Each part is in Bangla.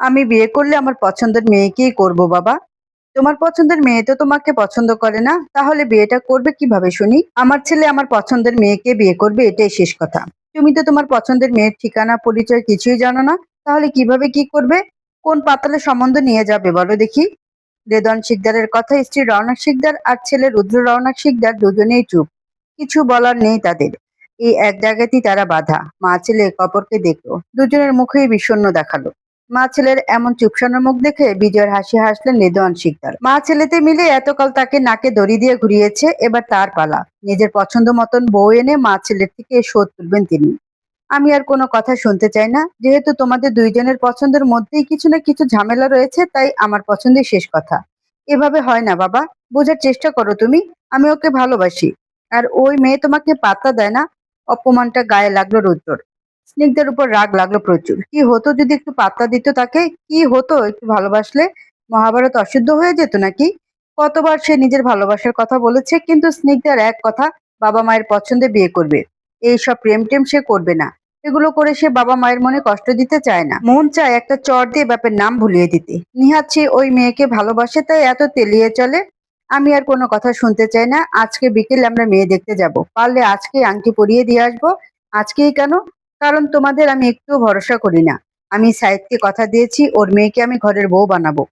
আমি বিয়ে করলে আমার পছন্দের মেয়েকেই করব বাবা। তোমার পছন্দের মেয়ে তো তোমাকে পছন্দ করে না, তাহলে বিয়েটা করবে কিভাবে শুনি? আমার ছেলে আমার পছন্দের মেয়েকে বিয়ে করবে, এটাই শেষ কথা। তুমি তো তোমার পছন্দের মেয়ের ঠিকানা পরিচয় কিছুই জানো না, তাহলে কিভাবে কি করবে? কোন পাতালে সম্বন্ধ নিয়ে যাবে বলো দেখি। রেদন শিকদারের কথা স্ত্রী রওনক শিকদার আর ছেলে রুদ্র রওনক শিকদার দুজনেই চুপ। কিছু বলার নেই তাদের। এই এক জায়গাতেই তারা বাধা। মা ছেলে একে অপরকে দেখলো, দুজনের মুখেই বিষণ্ণ দেখালো। মা ছেলের এমন চুপসানো মুখ দেখে বিজয়ের হাসি হাসলেন রেদওয়ান শিকদার। মা ছেলেতে মিলে এতকাল তাকে নাকে দড়ি দিয়ে ঘুরিয়েছে, এবার তার পালা। নিজের পছন্দ মতন বউ এনে মা ছেলের থেকে শোধ তুলবেন তিনি। আমি আর কোনো কথা শুনতে চাই না, যেহেতু তোমাদের দুইজনের পছন্দের মধ্যেই কিছু না কিছু ঝামেলা রয়েছে, তাই আমার পছন্দই শেষ কথা। এভাবে হয় না বাবা, বোঝার চেষ্টা করো তুমি। আমি ওকে ভালোবাসি, আর ওই মেয়ে তোমাকে পাত্তা দেয় না। অপমানটা গায়ে লাগলো রুদ্রর। স্নিগ্ধের উপর রাগ লাগলো প্রচুর। কি হতো যদি একটু পাত্তা দিত তাকে? কি হতো একটু ভালোবাসলে? মহাভারত অশুদ্ধ হয়ে যেত নাকি? কতবার সে নিজের ভালোবাসার কথা বলেছে, কিন্তু স্নিগ্ধার এক কথা, বাবা মায়ের পছন্দে বিয়ে করবে। এইসব প্রেম টেম সে করবে না। এগুলো করে সে বাবা মায়ের মনে কষ্ট দিতে চায় না। মন চায় একটা চড় দিয়ে বাপের নাম ভুলিয়ে দিতে। নিহাত সে ওই মেয়েকে ভালোবাসে, তাই এত তেলিয়ে চলে। আমি আর কোনো কথা শুনতে চাই না। আজকে বিকেলে আমরা মেয়ে দেখতে যাব, পারলে আজকেই আংটি পরিয়ে দিয়ে আসবো। আজকেই কেন? কারণ তোমাদের আমি একটুও ভরসা করি না। আমি সাইদকে কথা দিয়েছি, ওর মেয়েকে আমি ঘরের বউ বানাবো।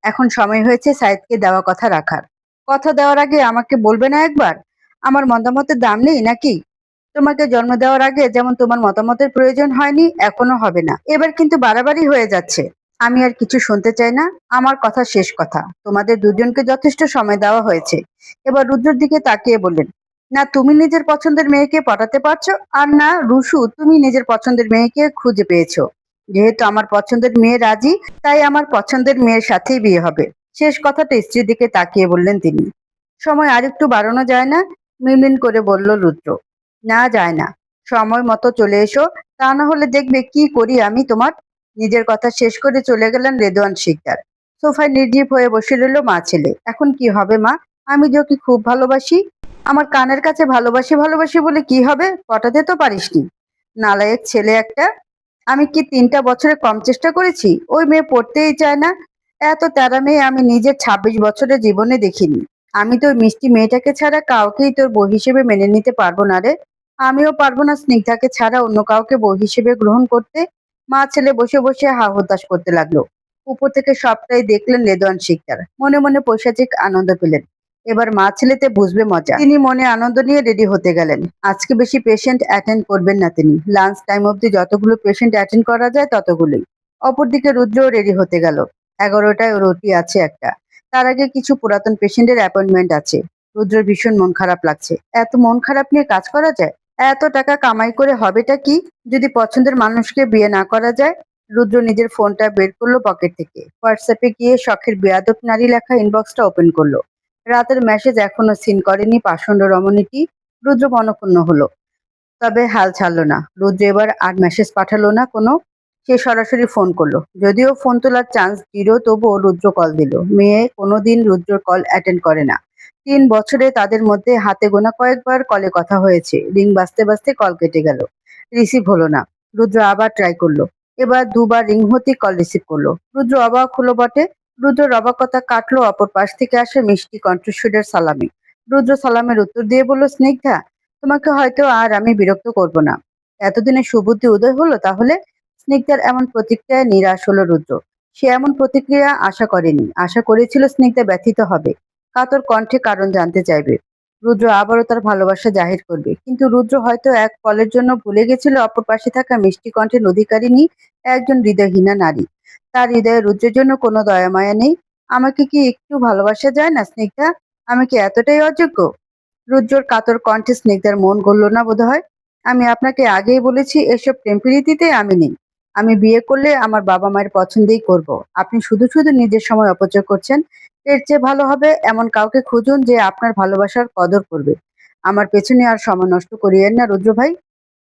এখন সময় হয়েছে সাইদকে দেওয়া কথা রাখার। কথা দেওয়ার আগে আমাকে বলবে না একবার? আমার মতামতের দাম নেই নাকি? তোমাকে জন্ম দেওয়ার আগে যেমন তোমার মতামতের প্রয়োজন হয়নি, এখনো হবে না। এবার কিন্তু বাড়াবাড়ি হয়ে যাচ্ছে। আমি আর কিছু শুনতে চাই না। আমার কথা শেষ কথা। তোমাদের দুজনকে যথেষ্ট সময় দেওয়া হয়েছে। এবার রুদ্রের দিকে তাকিয়ে বললেন, না তুমি নিজের পছন্দের মেয়েকে পটাতে পারছো, আর না রুশু তুমি নিজের পছন্দের মেয়েকে খুঁজে পেয়েছো। যেহেতু আমার পছন্দের মেয়ে রাজি, তাই আমার পছন্দের মেয়ের সাথেই বিয়ে হবে। শেষ কথাটা স্ত্রীর দিকে তাকিয়ে বললেন তিনি। সময় আরেকটু বাড়ানো যায় না? মিনমিন করে বলল রুদ্র। না যায় না। সময় মতো চলে এসো, তা না হলে দেখবে কি করি আমি তোমার। নিজের কথা শেষ করে চলে গেলেন রেদওয়ান শিকদার। সোফায় নির্জীব হয়ে বসে রইল মা ছেলে। এখন কি হবে মা? আমি যে ওকে খুব ভালোবাসি। আমার কানের কাছে ভালোবাসি ভালোবাসি বলে কি হবে? পটাতে তো পারিসনি। নালায়েক ছেলে একটা। আমি কি ৩টা বছরে কম চেষ্টা করেছি? ওই মেয়ে পড়তেই চায় না। এত তেরা মেয়ে আমি নিজের ২৬ বছরের জীবনে দেখিনি। আমি তো ওই মিষ্টি মেয়েটাকে ছাড়া কাউকেই তোর বউ হিসেবে মেনে নিতে পারবো না রে। আমিও পারবো না স্নিগ্ধাকে ছাড়া অন্য কাউকে বউ হিসেবে গ্রহণ করতে। মা ছেলে বসে বসে হা হুতাশ করতে লাগলো। উপর থেকে সবটাই দেখলেন রেদওয়ান শিকদার। মনে মনে পৈশাচিক আনন্দ পেলেন। এবার মা ছেলেতে বুঝবে মজা। তিনি মনে আনন্দ নিয়ে রেডি হতে গেলেন। আজকে বেশি পেশেন্ট অ্যাটেন্ড করবেন না তিনি। লাঞ্চ টাইম অবধি যতগুলো পেশেন্ট অ্যাটেন্ড করা যায় ততগুলোই। অপরদিকে রুদ্রও রেডি হতে গেল। 11টায় ওর ওটি আছে একটা। তার আগে কিছু পুরাতন পেশেন্টের অ্যাপয়েন্টমেন্ট আছে। রুদ্রের ভীষণ মন খারাপ লাগছে। এত মন খারাপ নিয়ে কাজ করা যায়? এত টাকা কামাই করে হবেটা কি যদি পছন্দের মানুষকে বিয়ে না করা যায়? রুদ্র নিজের ফোনটা বের করলো পকেট থেকে। হোয়াটসঅ্যাপে গিয়ে শখের বেয়াদব নারী লেখা ইনবক্সটা ওপেন করলো। রাতের মেসেজ এখনো সিন করেনি পাষণ্ড রমণীটি। রুদ্র মনঃক্ষুণ্ণ হলো, তবে হাল ছাড়লো না। রুদ্র এবার আর মেসেজ পাঠালো না কোনো। সে সরাসরি ফোন করলো। যদিও ফোন তোলার চান্স 0, তবুও রুদ্র কল দিল। মেয়ে কোনোদিন রুদ্রর কল অ্যাটেন্ড করে না। 3 বছরে তাদের মধ্যে হাতে গোনা কয়েকবার কলে কথা হয়েছে। রিং বাজতে বাজতে কল কেটে গেল। রিসিভ হলো না। রুদ্র আবার ট্রাই করলো। এবার দুবার রিং হতেই কল রিসিভ করলো। রুদ্র অবাক হলো বটে। রুদ্রর অবাকতা কাটলো অপর পাশ থেকে আসে মিষ্টি কণ্ঠস্বরের সালামে। রুদ্র সালামের উত্তর দিয়ে বলল, স্নিগ্ধা, তোমাকে হয়তো আর আমি বিরক্ত করব না। এতদিনে সুবুদ্ধি উদয় হলো তাহলে? স্নিগ্ধার এমন প্রতিক্রিয়ায় নিরাশ হলো রুদ্র। সে এমন প্রতিক্রিয়া আশা করেনি। আশা করেছিল স্নিগ্ধা ব্যথিত হবে, কাতর কণ্ঠে কারণ জানতে চাইবে। রুদ্র আবারও তার ভালোবাসা জাহির করবে, কিন্তু রুদ্র হয়তো এক পলের জন্য ভুলে গেছিল অপর পাশে থাকা মিষ্টি কণ্ঠের অধিকারিণী একজন হৃদয়হীনা নারী। তার হৃদয়ে রুদ্রের জন্য কোনো দয়া মায়া নেই। আমাকে কি একটু ভালোবাসা যায় না স্নিগ্ধা? আমি কি এতটাই অযোগ্য? রুদ্রর কাতর কণ্ঠে স্নিগ্ধার মন গলল না বোধহয়। আমি আপনাকে আগেই বলেছি, এসব প্রেম প্রীতিতে আমি নেই। আমি বিয়ে করলে আমার বাবা মায়ের পছন্দেই করব। আপনি শুধু শুধু নিজের সময় অপচয় করছেন। এর চেয়ে ভালো হবে এমন কাউকে খুঁজুন যে আপনার ভালোবাসার কদর করবে। আমার পেছনে আর সময় নষ্ট করিয়েন না রুদ্র ভাই।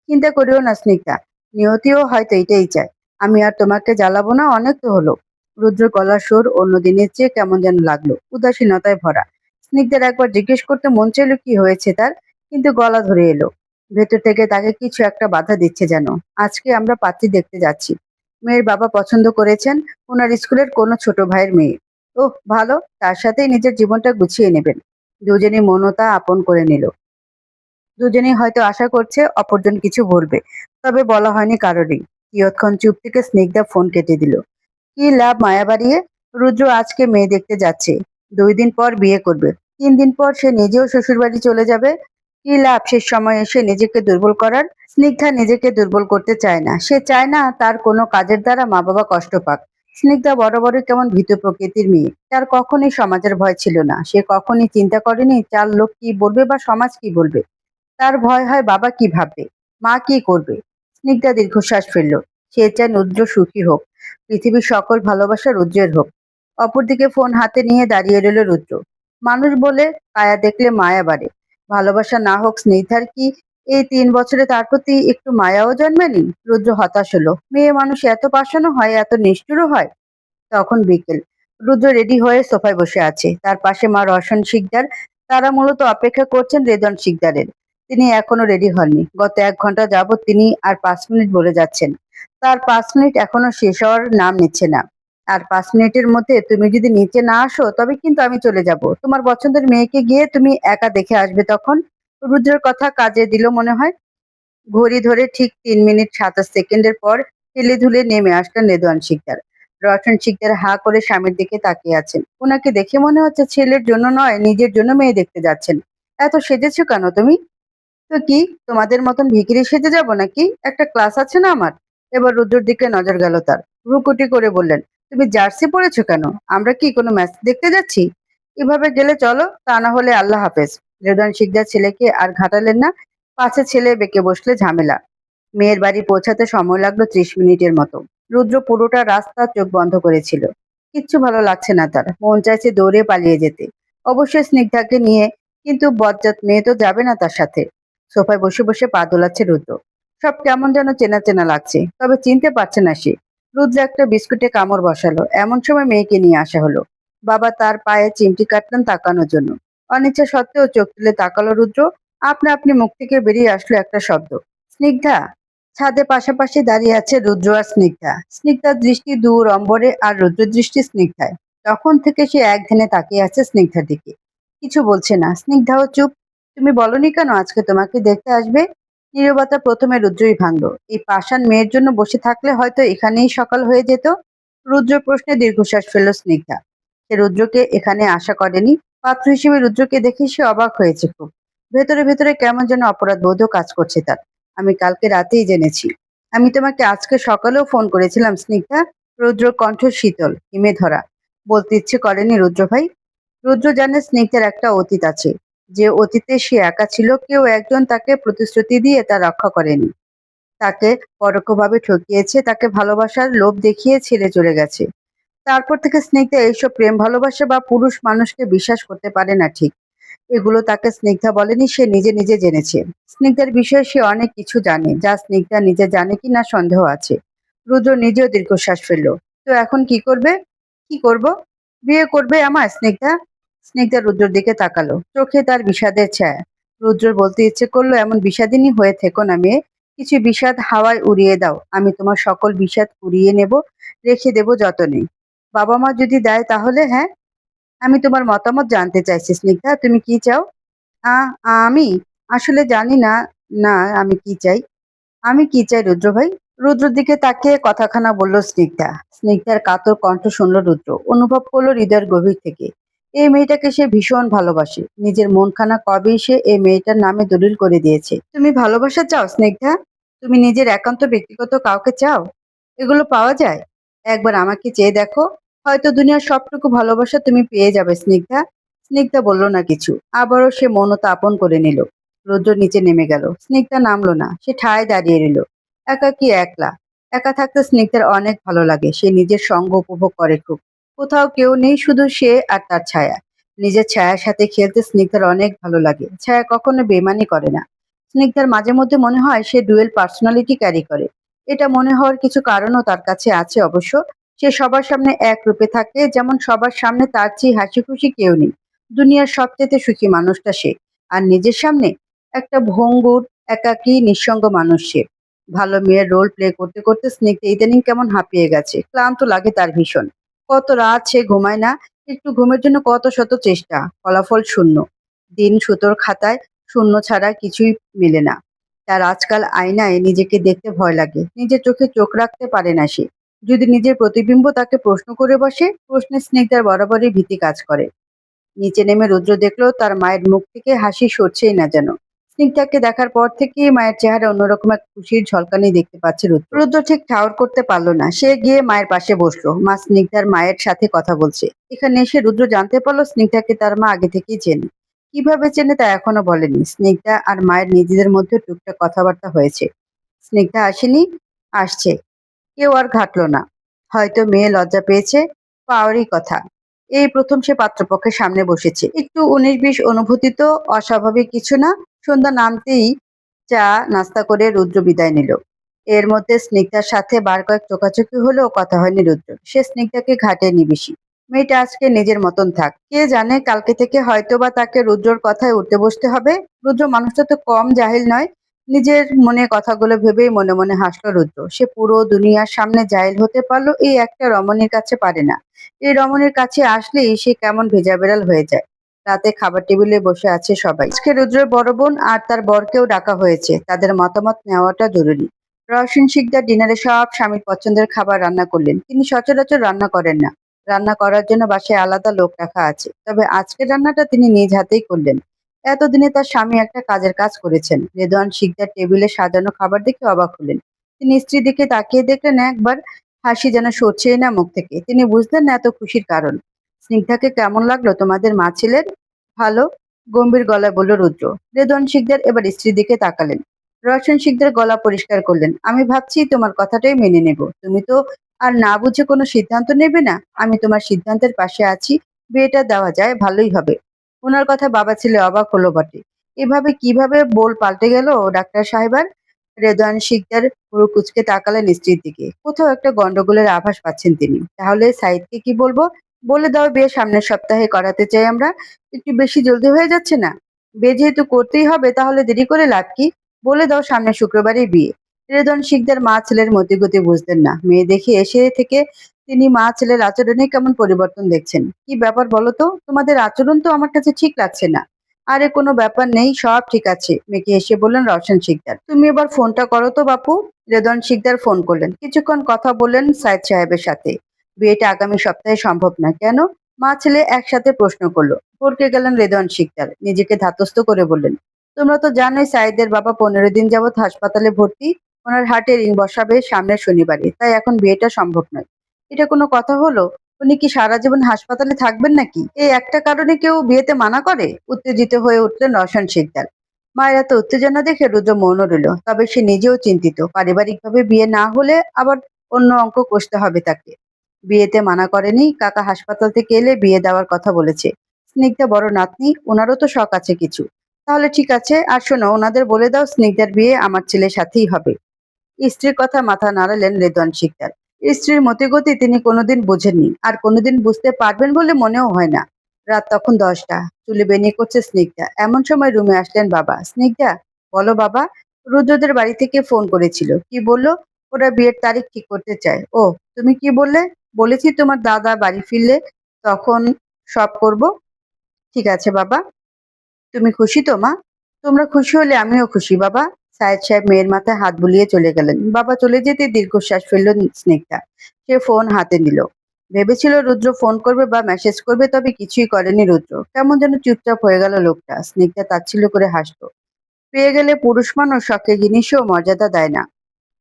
চিন্তা করিও না স্নিগ্ধা, নিয়তিও হয়তো এটাই চায়। আমি আর তোমাকে জ্বালাবো না, অনেক তো হলো। রুদ্র গলার সুর অন্য দিনের চেয়ে কেমন যেন লাগলো, উদাসীনতায় ভরা। স্নিগ্ধার একবার জিজ্ঞেস করতে মন চাইল কি হয়েছে তার, কিন্তু গলা ধরে এলো। ভেতর থেকে তাকে কিছু একটা বাধা দিচ্ছে যেন। আজকে আমরা পাত্রী দেখতে যাচ্ছি। মেয়ের বাবা পছন্দ করেছেন ওনার স্কুলের কোনো ছোট ভাইয়ের মেয়ে। ওহ ভালো, তার সাথেই নিজের জীবনটা গুছিয়ে নেবেন। দুজনই মনতা আপন করে নিল। দুজনেই হয়তো আশা করছে অপরজন কিছু বলবে, তবে বলা হয়নি কারোরই। কিয়ৎক্ষণ চুপ থেকে স্নিগ্ধা ফোন কেটে দিল। কি লাভ মায়া বাড়িয়ে? রুদ্র আজকে মেয়ে দেখতে যাচ্ছে, 2 দিন পর বিয়ে করবে, 3 দিন পর সে নিজেও শ্বশুরবাড়ি চলে যাবে। কি লাভ শেষ সময় এসে নিজেকে দুর্বল করার? স্নিগ্ধা নিজেকে দুর্বল করতে চায় না, সে চায় না তার কোনো কাজের দ্বারা মা বাবা কষ্ট পাক। স্নিগ্ধা বড় বড় কেমন ভীতু প্রকৃতির মেয়ে, তার কখনই সমাজের ভয় ছিল না, সে কখনই চিন্তা করেনি চার লোক কি বলবে বা সমাজ কি বলবে। তার ভয় হয় বাবা কি ভাববে, মা কি করবে। স্নিগ্ধা দীর্ঘশ্বাস ফেলল। সে চায় রুদ্র সুখী হোক, পৃথিবীর সকল ভালোবাসা রুদ্রের হোক। অপরদিকে ফোন হাতে নিয়ে দাঁড়িয়ে রইল রুদ্র। মানুষ বলে কায়া দেখলে মায়া বাড়ে, ভালোবাসা না হোক স্নিগ্ধার কি এই 3 বছরে তার প্রতি একটু মায়াও জন্মেনি? রুদ্র হতাশ হলো। মেয়ে মানুষ এত পাষাণও হয়, এত নিষ্ঠুরও হয়। তখন বিকেল। রুদ্র রেডি হয়ে সোফায় বসে আছে, তার পাশে মা রওশন শিকদার। তারা মূলত অপেক্ষা করছেন রেদন শিকদারের। তিনি এখনো রেডি হননি। গত 1 ঘন্টা যাবৎ তিনি আর 5 মিনিট বলে যাচ্ছেন, তার 5 মিনিট এখনো শেষ হওয়ার নাম নিচ্ছে না। আর 5 মিনিটের মধ্যে তুমি যদি নিচে না আসো তবে কিন্তু আমি চলে যাব, তোমার পছন্দের মেয়েকে গিয়ে তুমি একা দেখে আসবে তখন। রুদ্রের কথা কাজে দিল মনে হয়। ঘড়ি ধরে ঠিক 3 মিনিট 27 সেকেন্ডের পর হেলে ধুলে নেমে আসলেন রেদওয়ান শিকদার। রওশন শিকদার হা করে স্বামীর দিকে তাকিয়ে আছেন। ওনাকে দেখে মনে হচ্ছে ছেলের জন্য নয়, নিজের জন্য মেয়ে দেখতে যাচ্ছেন। এত সেজেছো কেন তুমি? তো কি তোমাদের মতন ভিখিরি সেজে যাব নাকি? একটা ক্লাস আছে না আমার? এবার রুদ্রর দিকে নজর গেল তার। ভ্রুকুটি করে বললেন, তুমি জার্সি পরেছো কেন? আমরা কি কোনো ম্যাচ দেখতে যাচ্ছি? এভাবে গেলে চলো, তা না হলে আল্লাহ হাফেজ। রেদওয়ান শিকদার ছেলেকে আর ঘাটালেন না। পাছে ছেলে বেঁকে বসলে ঝামেলা। মেয়ের বাড়ি পৌঁছাতে সময় লাগলো 30 মিনিটের মতো। রুদ্র পুরোটা রাস্তা চোখ বন্ধ করেছিল। কিচ্ছু ভালো লাগছে না তার, মন চাইছে দৌড়ে পালিয়ে যেতে। অবশ্যই স্নিগ্ধাকে নিয়ে, কিন্তু বজ্জাত মেয়ে তো যাবে না তার সাথে। সোফায় বসে বসে পা দোলাচ্ছে রুদ্র। সব কেমন যেন চেনা চেনা লাগছে, তবে চিনতে পারছে না সে। রুদ্র একটা বিস্কুটে কামড় বসালো, এমন সময় মেয়েকে নিয়ে আসা হলো। বাবা তার পায়ে চিমটি কাটলেন তাকানোর জন্য। অনিচ্ছা সত্ত্বেও চোখ তুলে তাকালো রুদ্র। আপনা আপনি মুখ থেকে বেরিয়ে আসলো একটা শব্দ, স্নিগ্ধা। ছাদে পাশাপাশি দাঁড়িয়ে আছে রুদ্র আর স্নিগ্ধা। স্নিগ্ধার দৃষ্টি দূর অম্বরে আর রুদ্রের দৃষ্টি স্নিগ্ধায়। তখন থেকে সে এক ধ্যানে তাকিয়ে আছে স্নিগ্ধার দিকে, কিছু বলছে না। স্নিগ্ধাও চুপ। তুমি বলনি কেন আজকে তোমাকে দেখতে আসবে? নীরবতা প্রথমে রুদ্রই ভাঙল। এই পাষাণ মেয়ের জন্য বসে থাকলে হয়তো এখানেই সকাল হয়ে যেত। রুদ্র প্রশ্নে দীর্ঘশ্বাস ফেলল স্নিগ্ধা। সে রুদ্রকে এখানে আশা করেনি। পাত্র হিসেবে রুদ্রকে দেখে সে অবাক হয়েছে খুব। ভেতরে ভেতরে কেমন যেন অপরাধ বোধও কাজ করছে তার। আমি কালকে রাতেই জেনেছি। আমি তোমাকে আজকে সকালেও ফোন করেছিলাম স্নিগ্ধা। রুদ্র কণ্ঠ শীতল, হিমে ধরা। বলতে ইচ্ছে করেনি রুদ্র ভাই। রুদ্র জানে স্নিগ্ধার একটা অতীত আছে, যে অতীতে সে একা ছিল, কেউ একজন তাকে প্রতিশ্রুতি দিয়ে তা রক্ষা করেনি। তাকে পরোক্ষভাবে ঠকিয়েছে, তাকে ভালোবাসার লোভ দেখিয়ে ছেড়ে চলে গেছে। তারপর থেকে স্নিগ্ধা এইসব প্রেম ভালোবাসা বা পুরুষ মানুষকে বিশ্বাস করতে পারে না ঠিক। এগুলো তাকে স্নিগ্ধা বলেনি, সে নিজে নিজে জেনেছে। স্নিগ্ধার বিষয়ে সে অনেক কিছু জানে, যা স্নিগ্ধা নিজে জানে কি না সন্দেহ আছে। রুদ্র নিজেও দীর্ঘশ্বাস ফেলল। তো এখন কি করবে? কি করব? বিয়ে করবে আমায় স্নিগ্ধা? স্নিগ্ধা রুদ্রর দিকে তাকালো, চোখে তার বিষাদের ছায়া। রুদ্রর বলতে ইচ্ছে করলো, এমন বিষাদিনী হয়ে থেকো না মেয়ে। কিছু বিষাদ হাওয়ায় উড়িয়ে দাও, আমি তোমার সকল বিষাদ কুড়িয়ে নেব, রেখে দেব যতনে। বাবা মা যদি দেয় তাহলে হ্যাঁ। আমি তোমার মতামত জানতে চাইছি স্নিগ্ধা, তুমি কি চাও? আ আমি আসলে জানি না। না, আমি কি চাই? আমি কি চাই রুদ্র ভাই? রুদ্রর দিকে তাকিয়ে কথাখানা বলল স্নিগ্ধা। স্নিগ্ধার কাতর কণ্ঠ শুনল রুদ্র, অনুভব করলো হৃদয়ের গভীর থেকে এই মেয়েটাকে সে ভীষণ ভালোবাসে। নিজের মনখানা কবেই সে এই মেয়েটার নামে দলিল করে দিয়েছে। তুমি ভালোবাসা চাও স্নিগ্ধা? তুমি নিজের একান্ত ব্যক্তিগত কাউকে চাও? এগুলো পাওয়া যায়? একবার আমাকে চেয়ে দেখো, হয়তো দুনিয়ার সবটুকু ভালোবাসা তুমি পেয়ে যাবে স্নিগ্ধা। স্নিগ্ধা বলল না কিছু। আবারও সে মনতা আপন করে নিল। রুদ্র নিচে নেমে গেল। স্নিগ্ধা নামলো না, সে ঠায় দাঁড়িয়ে রইল। একাকী, একলা। একা থাকতে স্নিগ্ধার অনেক ভালো লাগে, সে নিজের সঙ্গ উপভোগ করে খুব। কোথাও কেউ নেই, শুধু সে আর তার ছায়া। নিজের ছায়ার সাথে খেলতে স্নিগ্ধার অনেক ভালো লাগে। ছায়া কখনো বেমানি করে না। স্নিগ্ধার মাঝে মধ্যে মনে হয় সে ডুয়েল পার্সোনালিটি ক্যারি করে। এটা মনে হওয়ার কিছু কারণও তার কাছে আছে অবশ্য। সে সবার সামনে এক রূপে থাকে, যেমন সবার সামনে তার চেয়ে হাসি খুশি কেউ নেই। দুনিয়ার সবচেয়ে সুখী মানুষটা সে। আর নিজের সামনে একটা ভঙ্গুর, একাকী, নিঃসঙ্গ মানুষ সে। ভালো মেয়ের রোল প্লে করতে করতে স্নিগ্ধা ইদানিং কেমন হাঁপিয়ে গেছে, ক্লান্ত লাগে তার ভীষণ। কত রাত সে ঘুমায় না, একটু ঘুমের জন্য কত শত চেষ্টা, ফলাফল শূন্য। দিন সুতোর খাতায় শূন্য ছাড়া কিছুই মেলে না। তার আজকাল আয়নায় নিজেকে দেখতে ভয় লাগে, নিজের চোখে চোখ রাখতে পারে না সে। যদি নিজের প্রতিবিম্ব তাকে প্রশ্ন করে বসে, প্রশ্নে স্নিগ্ধার বরাবরই ভীতি কাজ করে। নিচে নেমে রুদ্র দেখলো তার মায়ের মুখ থেকে হাসি সরছেই না যেন। স্নিগ্ধাকে দেখার পর থেকেই মায়ের চেহারা অন্যরকম এক খুশির ঝলকানি দেখতে পাচ্ছে রুদ্র। রুদ্র ঠিক ঠাউর করতে পারলো না, সে গিয়ে মায়ের পাশে বসলো। মা স্নিগ্ধার মায়ের সাথে কথা বলছে। এখানে এসে রুদ্র জানতে পারলো স্নিগ্ধাকে তার মা আগে থেকেই চেনে। কিভাবে চেনে তা এখনো বলেনি। স্নিগ্ধা আর মায়ের নিজেদের মধ্যে টুকটাক কথাবার্তা হয়েছে। স্নিগ্ধা আসেনি, আসছে, কেউ আর ঘাটলো না। হয়তো মেয়ে লজ্জা পেয়েছে, পাওয়ারই কথা। এই প্রথম সে পাত্রপক্ষের সামনে বসেছে। একটু ১৯-২০ অনুভূতি তো অস্বাভাবিক কিছু না। সন্ধ্যা নামতেই চা নাস্তা করে রুদ্র বিদায় নিল। এর মধ্যে স্নিগ্ধার সাথে বার কয়েক চোখাচোখি হলেও কথা হয়নি রুদ্র। সে স্নিগ্ধাকে ঘাটেনি বেশি। মেয়েটা আজকে নিজের মতন থাক, কে জানে কালকে থেকে হয়তো বা তাকে রুদ্রর কথায় উঠতে বসতে হবে। রুদ্র মানুষটা তো কম জাহিল নয়। নিজের মনে কথাগুলো ভেবেই মনে মনে হাসলো রুদ্র। সে পুরো দুনিয়ার সামনে জাহিল হতে পারলো, এই একটা রমণীর কাছে পারে না। এই রমণীর কাছে আসলেই সে কেমন ভেজা বেড়াল হয়ে যায়। রাতে খাবার টেবিলে বসে আছে সবাই। আজকে রুদ্রের বড় বোন আর তার বরকেও ডাকা হয়েছে, তাদের মতামত নেওয়াটা জরুরি। রওশন শিকদার ডিনারে সব স্বামীর পছন্দের খাবার রান্না করলেন। তিনি সচরাচর রান্না করেন না। রান্না করার জন্য বাসায় আলাদা লোক রাখা আছে, তবে আজকের রান্নাটা তিনি নিজ হাতেই করলেন। এতদিনে তার স্বামী একটা কাজের কাজ করেছেন। রেদওয়ান শিকদার টেবিলে সাজানো খাবার দেখে অবাক হলেন। তিনি স্ত্রীর দিকে তাকিয়ে দেখলেন একবার, হাসি যেন সরছেই না মুখ থেকে। তিনি বুঝলেন না এত খুশির কারণ। স্নিগ্ধাকে কেমন লাগলো তোমাদের মা ছেলের? ভালো, গম্ভীর গলায় বলল রুদ্র। রেদওয়ান শিকদার এবার স্ত্রীর দিকে তাকালেন। রওশন শিকদার গলা পরিষ্কার করলেন। আমি ভাবছি তোমার কথাটাই মেনে নেব। তুমি তো আর না বুঝে কোনো সিদ্ধান্ত নেবে না। আমি তোমার সিদ্ধান্তের পাশে আছি। বিয়েটা দেওয়া যায়, ভালোই হবে। ওনার কথা বাবা ছেলে অবাক হলো বটে। এভাবে কিভাবে বোল পাল্টে গেল ডাক্তার সাহেবার? রেদওয়ান শিকদার পুরো কুঁচকে তাকালেন স্ত্রীর দিকে। কোথাও একটা গন্ডগোলের আভাস পাচ্ছেন তিনি। তাহলে সাইদকে কি বলবো? বলে দাও বিয়ে সামনের সপ্তাহে করাতে চাই আমরা। একটু বেশি জলদি হয়ে যাচ্ছে না? বিয়ে যেহেতু করতেই হবে তাহলে দেরি করে লাভ কি? বলে দাও সামনের শুক্রবারই বিয়ে। রেদওয়ান শিকদার মা ছেলের মতিগতি বুঝতেন না। মেয়ে দেখে এসে থেকে তিনি মা ছেলের আচরণে কেমন পরিবর্তন দেখছেন। কি ব্যাপার বলো তো? তোমাদের আচরণ তো আমার কাছে ঠিক লাগছে না। আরে কোনো ব্যাপার নেই, সব ঠিক আছে, মেয়েকে এসে বললেন রওশন শিকদার। তুমি এবার ফোনটা করো তো বাপু। রেদওয়ান শিকদার ফোন করলেন। কিছুক্ষণ কথা বললেন সাইদ সাহেবের সাথে। বিয়েটা আগামী সপ্তাহে সম্ভব না কেন? মা ছেলে একসাথে প্রশ্ন করলো। ভরকে গেলেন রেদওয়ান শিকদার। নিজেকে ধাতস্থ করে বললেন, তোমরা তো জানোই সাইদের বাবা 15 দিন যাবৎ হাসপাতালে ভর্তি। ওনার হার্টে রিং বসাবে সামনের শনিবারে, তাই এখন বিয়েটা সম্ভব নয়। এটা কোনো কথা হলো? উনি কি সারা জীবন হাসপাতালে থাকবেন নাকি? এই একটা কারণে কেউ বিয়েতে মানা করে? উত্তেজিত হয়ে উঠলেন রওশন শিকদার। মায়ের এত উত্তেজনা দেখে রুদ্র মৌন রইল। তবে সে নিজেও চিন্তিত, পারিবারিকভাবে বিয়ে না হলে আবার অন্য অঙ্ক কষতে হবে তাকে। বিয়েতে মানা করেনি, কাকা হাসপাতাল থেকে এলে বিয়ে দেওয়ার কথা বলেছে। স্নিগ্ধা বড় নাতনি, ওনারও তো শখ আছে কিছু। তাহলে ঠিক আছে, আর শোনো, ওনাদের বলে দাও স্নিগ্ধার বিয়ে আমার ছেলের সাথেই হবে। স্ত্রীর কথা মাথা নাড়ালেন রেদওয়ান শিকদার। স্ত্রীর মতিগতি তিনি কোনোদিন বোঝেননি, আর কোনোদিন বুঝতে পারবেন বলে মনেও হয় না। রাত তখন 10টা। চুলে বেনি করছে স্নিগ্ধা। এমন সময় রুমে আসলেন বাবা। স্নিগ্ধা, বলো বাবা। রুদ্রদের বাড়ি থেকে ফোন করেছিল। কি বললো? ওরা বিয়ের তারিখ ঠিক করতে চায়। ও, তুমি কি বললে? বলেছি তোমার দাদা বাড়ি ফিরলে তখন সব করব। ঠিক আছে বাবা। তুমি খুশি তো মা? তোমরা খুশি হলে আমিও খুশি বাবা। সায়েদ সাহেব মেয়ের মাথায় হাত বুলিয়ে চলে গেলেন। বাবা চলে যেতে দীর্ঘশ্বাস ফেলল স্নিগ্ধা। সে ফোন হাতে নিল। ভেবেছিল রুদ্র ফোন করবে বা মেসেজ করবে, তবে কিছুই করেনি রুদ্র। কেমন যেন চুপচাপ হয়ে গেল লোকটা। স্নিগ্ধা তাচ্ছিল্য করে হাসলো। পেয়ে গেলে পুরুষ মানুষ শখের জিনিসও মর্যাদা দেয় না।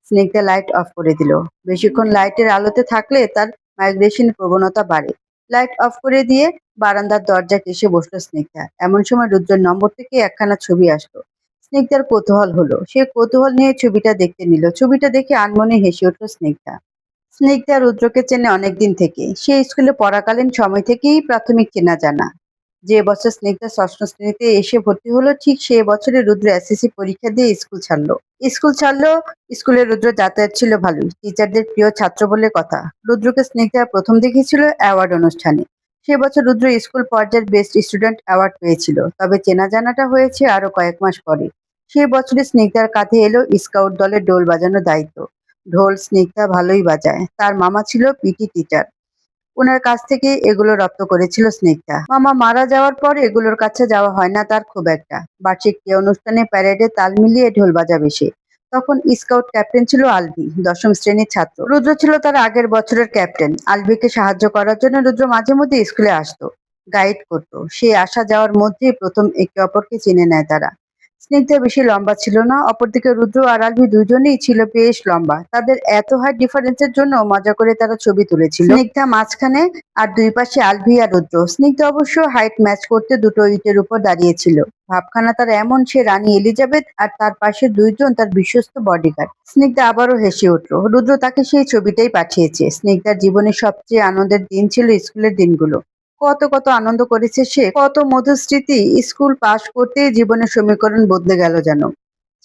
স্নিগ্ধা লাইট অফ করে দিল। বেশিক্ষণ লাইটের আলোতে থাকলে তার মাইগ্রেশন প্রবণতা বাড়ে। লাইট অফ করে দিয়ে বারান্দার দরজা ঘেঁষে বসলো স্নিগ্ধা। এমন সময় রুদ্রের নম্বর থেকে একখানা ছবি আসলো। স্নিগ্ধার কৌতূহল হলো। সে কৌতূহল নিয়ে ছবিটা দেখতে নিল। ছবিটা দেখে আনমনে হেসে উঠল স্নিগ্ধা। স্নিগ্ধা রুদ্রকে চেনে অনেকদিন থেকে। সে স্কুলে পড়াকালীন সময় থেকেই প্রাথমিক চেনা জানা। যে বছর স্নিগ্ধা ষষ্ঠ শ্রেণীতে এসে ভর্তি হলো, ঠিক সে বছরে রুদ্র এসএসসি পরীক্ষা দিয়ে স্কুল ছাড়লো। স্কুলে রুদ্র যাতায়াত ছিল ভালোই। টিচারদের প্রিয় ছাত্র বলে কথা। রুদ্রকে স্নিগ্ধা প্রথম দেখেছিল অ্যাওয়ার্ড অনুষ্ঠানে। সে বছর রুদ্র স্কুল পর্যায়ের বেস্ট স্টুডেন্ট অ্যাওয়ার্ড পেয়েছিল। তবে চেনা জানাটা হয়েছে আরো কয়েক মাস পরে। সেই বছরই স্নিগ্ধার কাঁধে এলো স্কাউট দলের ঢোল বাজানোর দায়িত্ব। ঢোল স্নিগ্ধা ভালোই বাজায়, তার মামা ছিল পিটি টিচার। উনার কাছ থেকে এগুলো রপ্ত করেছিল স্নিগ্ধা। মামা মারা যাওয়ার পর এগুলোর কাছে যাওয়া হয় না তার খুব একটা। বার্ষিক ক্রীড়া অনুষ্ঠানে প্যারেডে তাল মিলিয়ে ঢোল বাজাবে সে। তখন স্কাউট ক্যাপ্টেন ছিল আলভি, দশম শ্রেণীর ছাত্র। রুদ্র ছিল তার আগের বছরের ক্যাপ্টেন। আলভিকে সাহায্য করার জন্য রুদ্র মাঝে মধ্যে স্কুলে আসতো, গাইড করতো। সেই আসা যাওয়ার মধ্যেই প্রথম একে অপরকে চিনে নেয় তারা। স্নিগ্ধা বেশি লম্বা ছিল না, অপরদিকে রুদ্র আর আলভি দুজনেই ছিল বেশ লম্বা। তাদের এত হাইট ডিফারেন্সের জন্য মজা করে তারা ছবি তুলেছিল। স্নিগ্ধা মাঝখানে আর দুই পাশে আলভি আর রুদ্র। স্নিগ্ধা অবশ্য হাইট ম্যাচ করতে দুটো ইটের উপর দাঁড়িয়েছিল। ভাবখানা তার এমন, সে রানী এলিজাবেথ আর তার পাশে দুইজন তার বিশ্বস্ত বডিগার্ড। স্নিগ্ধা আবারও হেসে উঠল। রুদ্র তাকে সেই ছবিটাই পাঠিয়েছে। স্নিগ্ধার জীবনের সবচেয়ে আনন্দের দিন ছিল স্কুলের দিনগুলো। কত কত আনন্দ করেছে সে, কত মধুর স্মৃতি। স্কুল পাশ করতেই জীবনের সমীকরণ বদলে গেল যেন।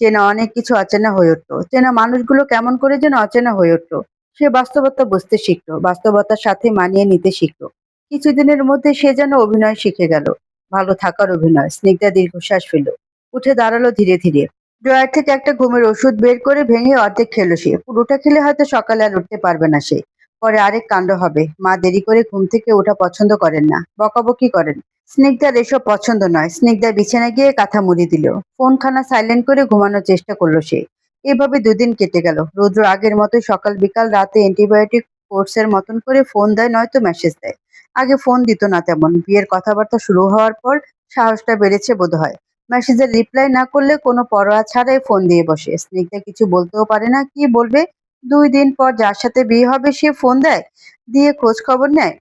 চেনা অনেক কিছু অচেনা হয়ে উঠলো। চেনা মানুষগুলো কেমন করে যেন অচেনা হয়ে উঠলো। সে বাস্তবতা বুঝতে শিখলো, বাস্তবতার সাথে মানিয়ে নিতে শিখলো। কিছুদিনের মধ্যে সে যেন অভিনয় শিখে গেল। ভালো থাকার অভিনয়। স্নিগ্ধা দীর্ঘশ্বাস ফেলল। উঠে দাঁড়ালো ধীরে ধীরে। ড্রয়ার থেকে একটা ঘুমের ওষুধ বের করে ভেঙে অর্ধেক খেলো সে। পুরোটা খেলে হয়তো সকালে আর উঠতে পারবে না সে। পরে আরেক কাণ্ড হবে। মা দেরি করে ঘুম থেকে ওঠা পছন্দ করেন না, বকাবকি করেন। স্নিগ্ধার এসব পছন্দ নয়। স্নিগ্ধা বিছানায় গিয়ে কাঁথা মুড়ি দিল। ফোনখানা সাইলেন্ট করে ঘুমানোর চেষ্টা করলো সে। এভাবে দুদিন কেটে গেল। রুদ্র আগের মতোই সকাল বিকাল রাতে অ্যান্টিবায়োটিক কোর্সের মতন করে ফোন দেয়, নয়তো মেসেজ দেয়। আগে ফোন দিত না তেমন। বিয়ের কথাবার্তা শুরু হওয়ার পর সাহসটা বেড়েছে বোধহয়। মেসেজের রিপ্লাই না করলে কোনো পরোয়া ছাড়াই ফোন দিয়ে বসে। স্নিগ্ধা কিছু বলতেও পারে না, কি বলবে। 2 দিন পর যার সাথে বিয়ে হবে সে ফোন দেয়, দিয়ে খোঁজ খবর নেয়।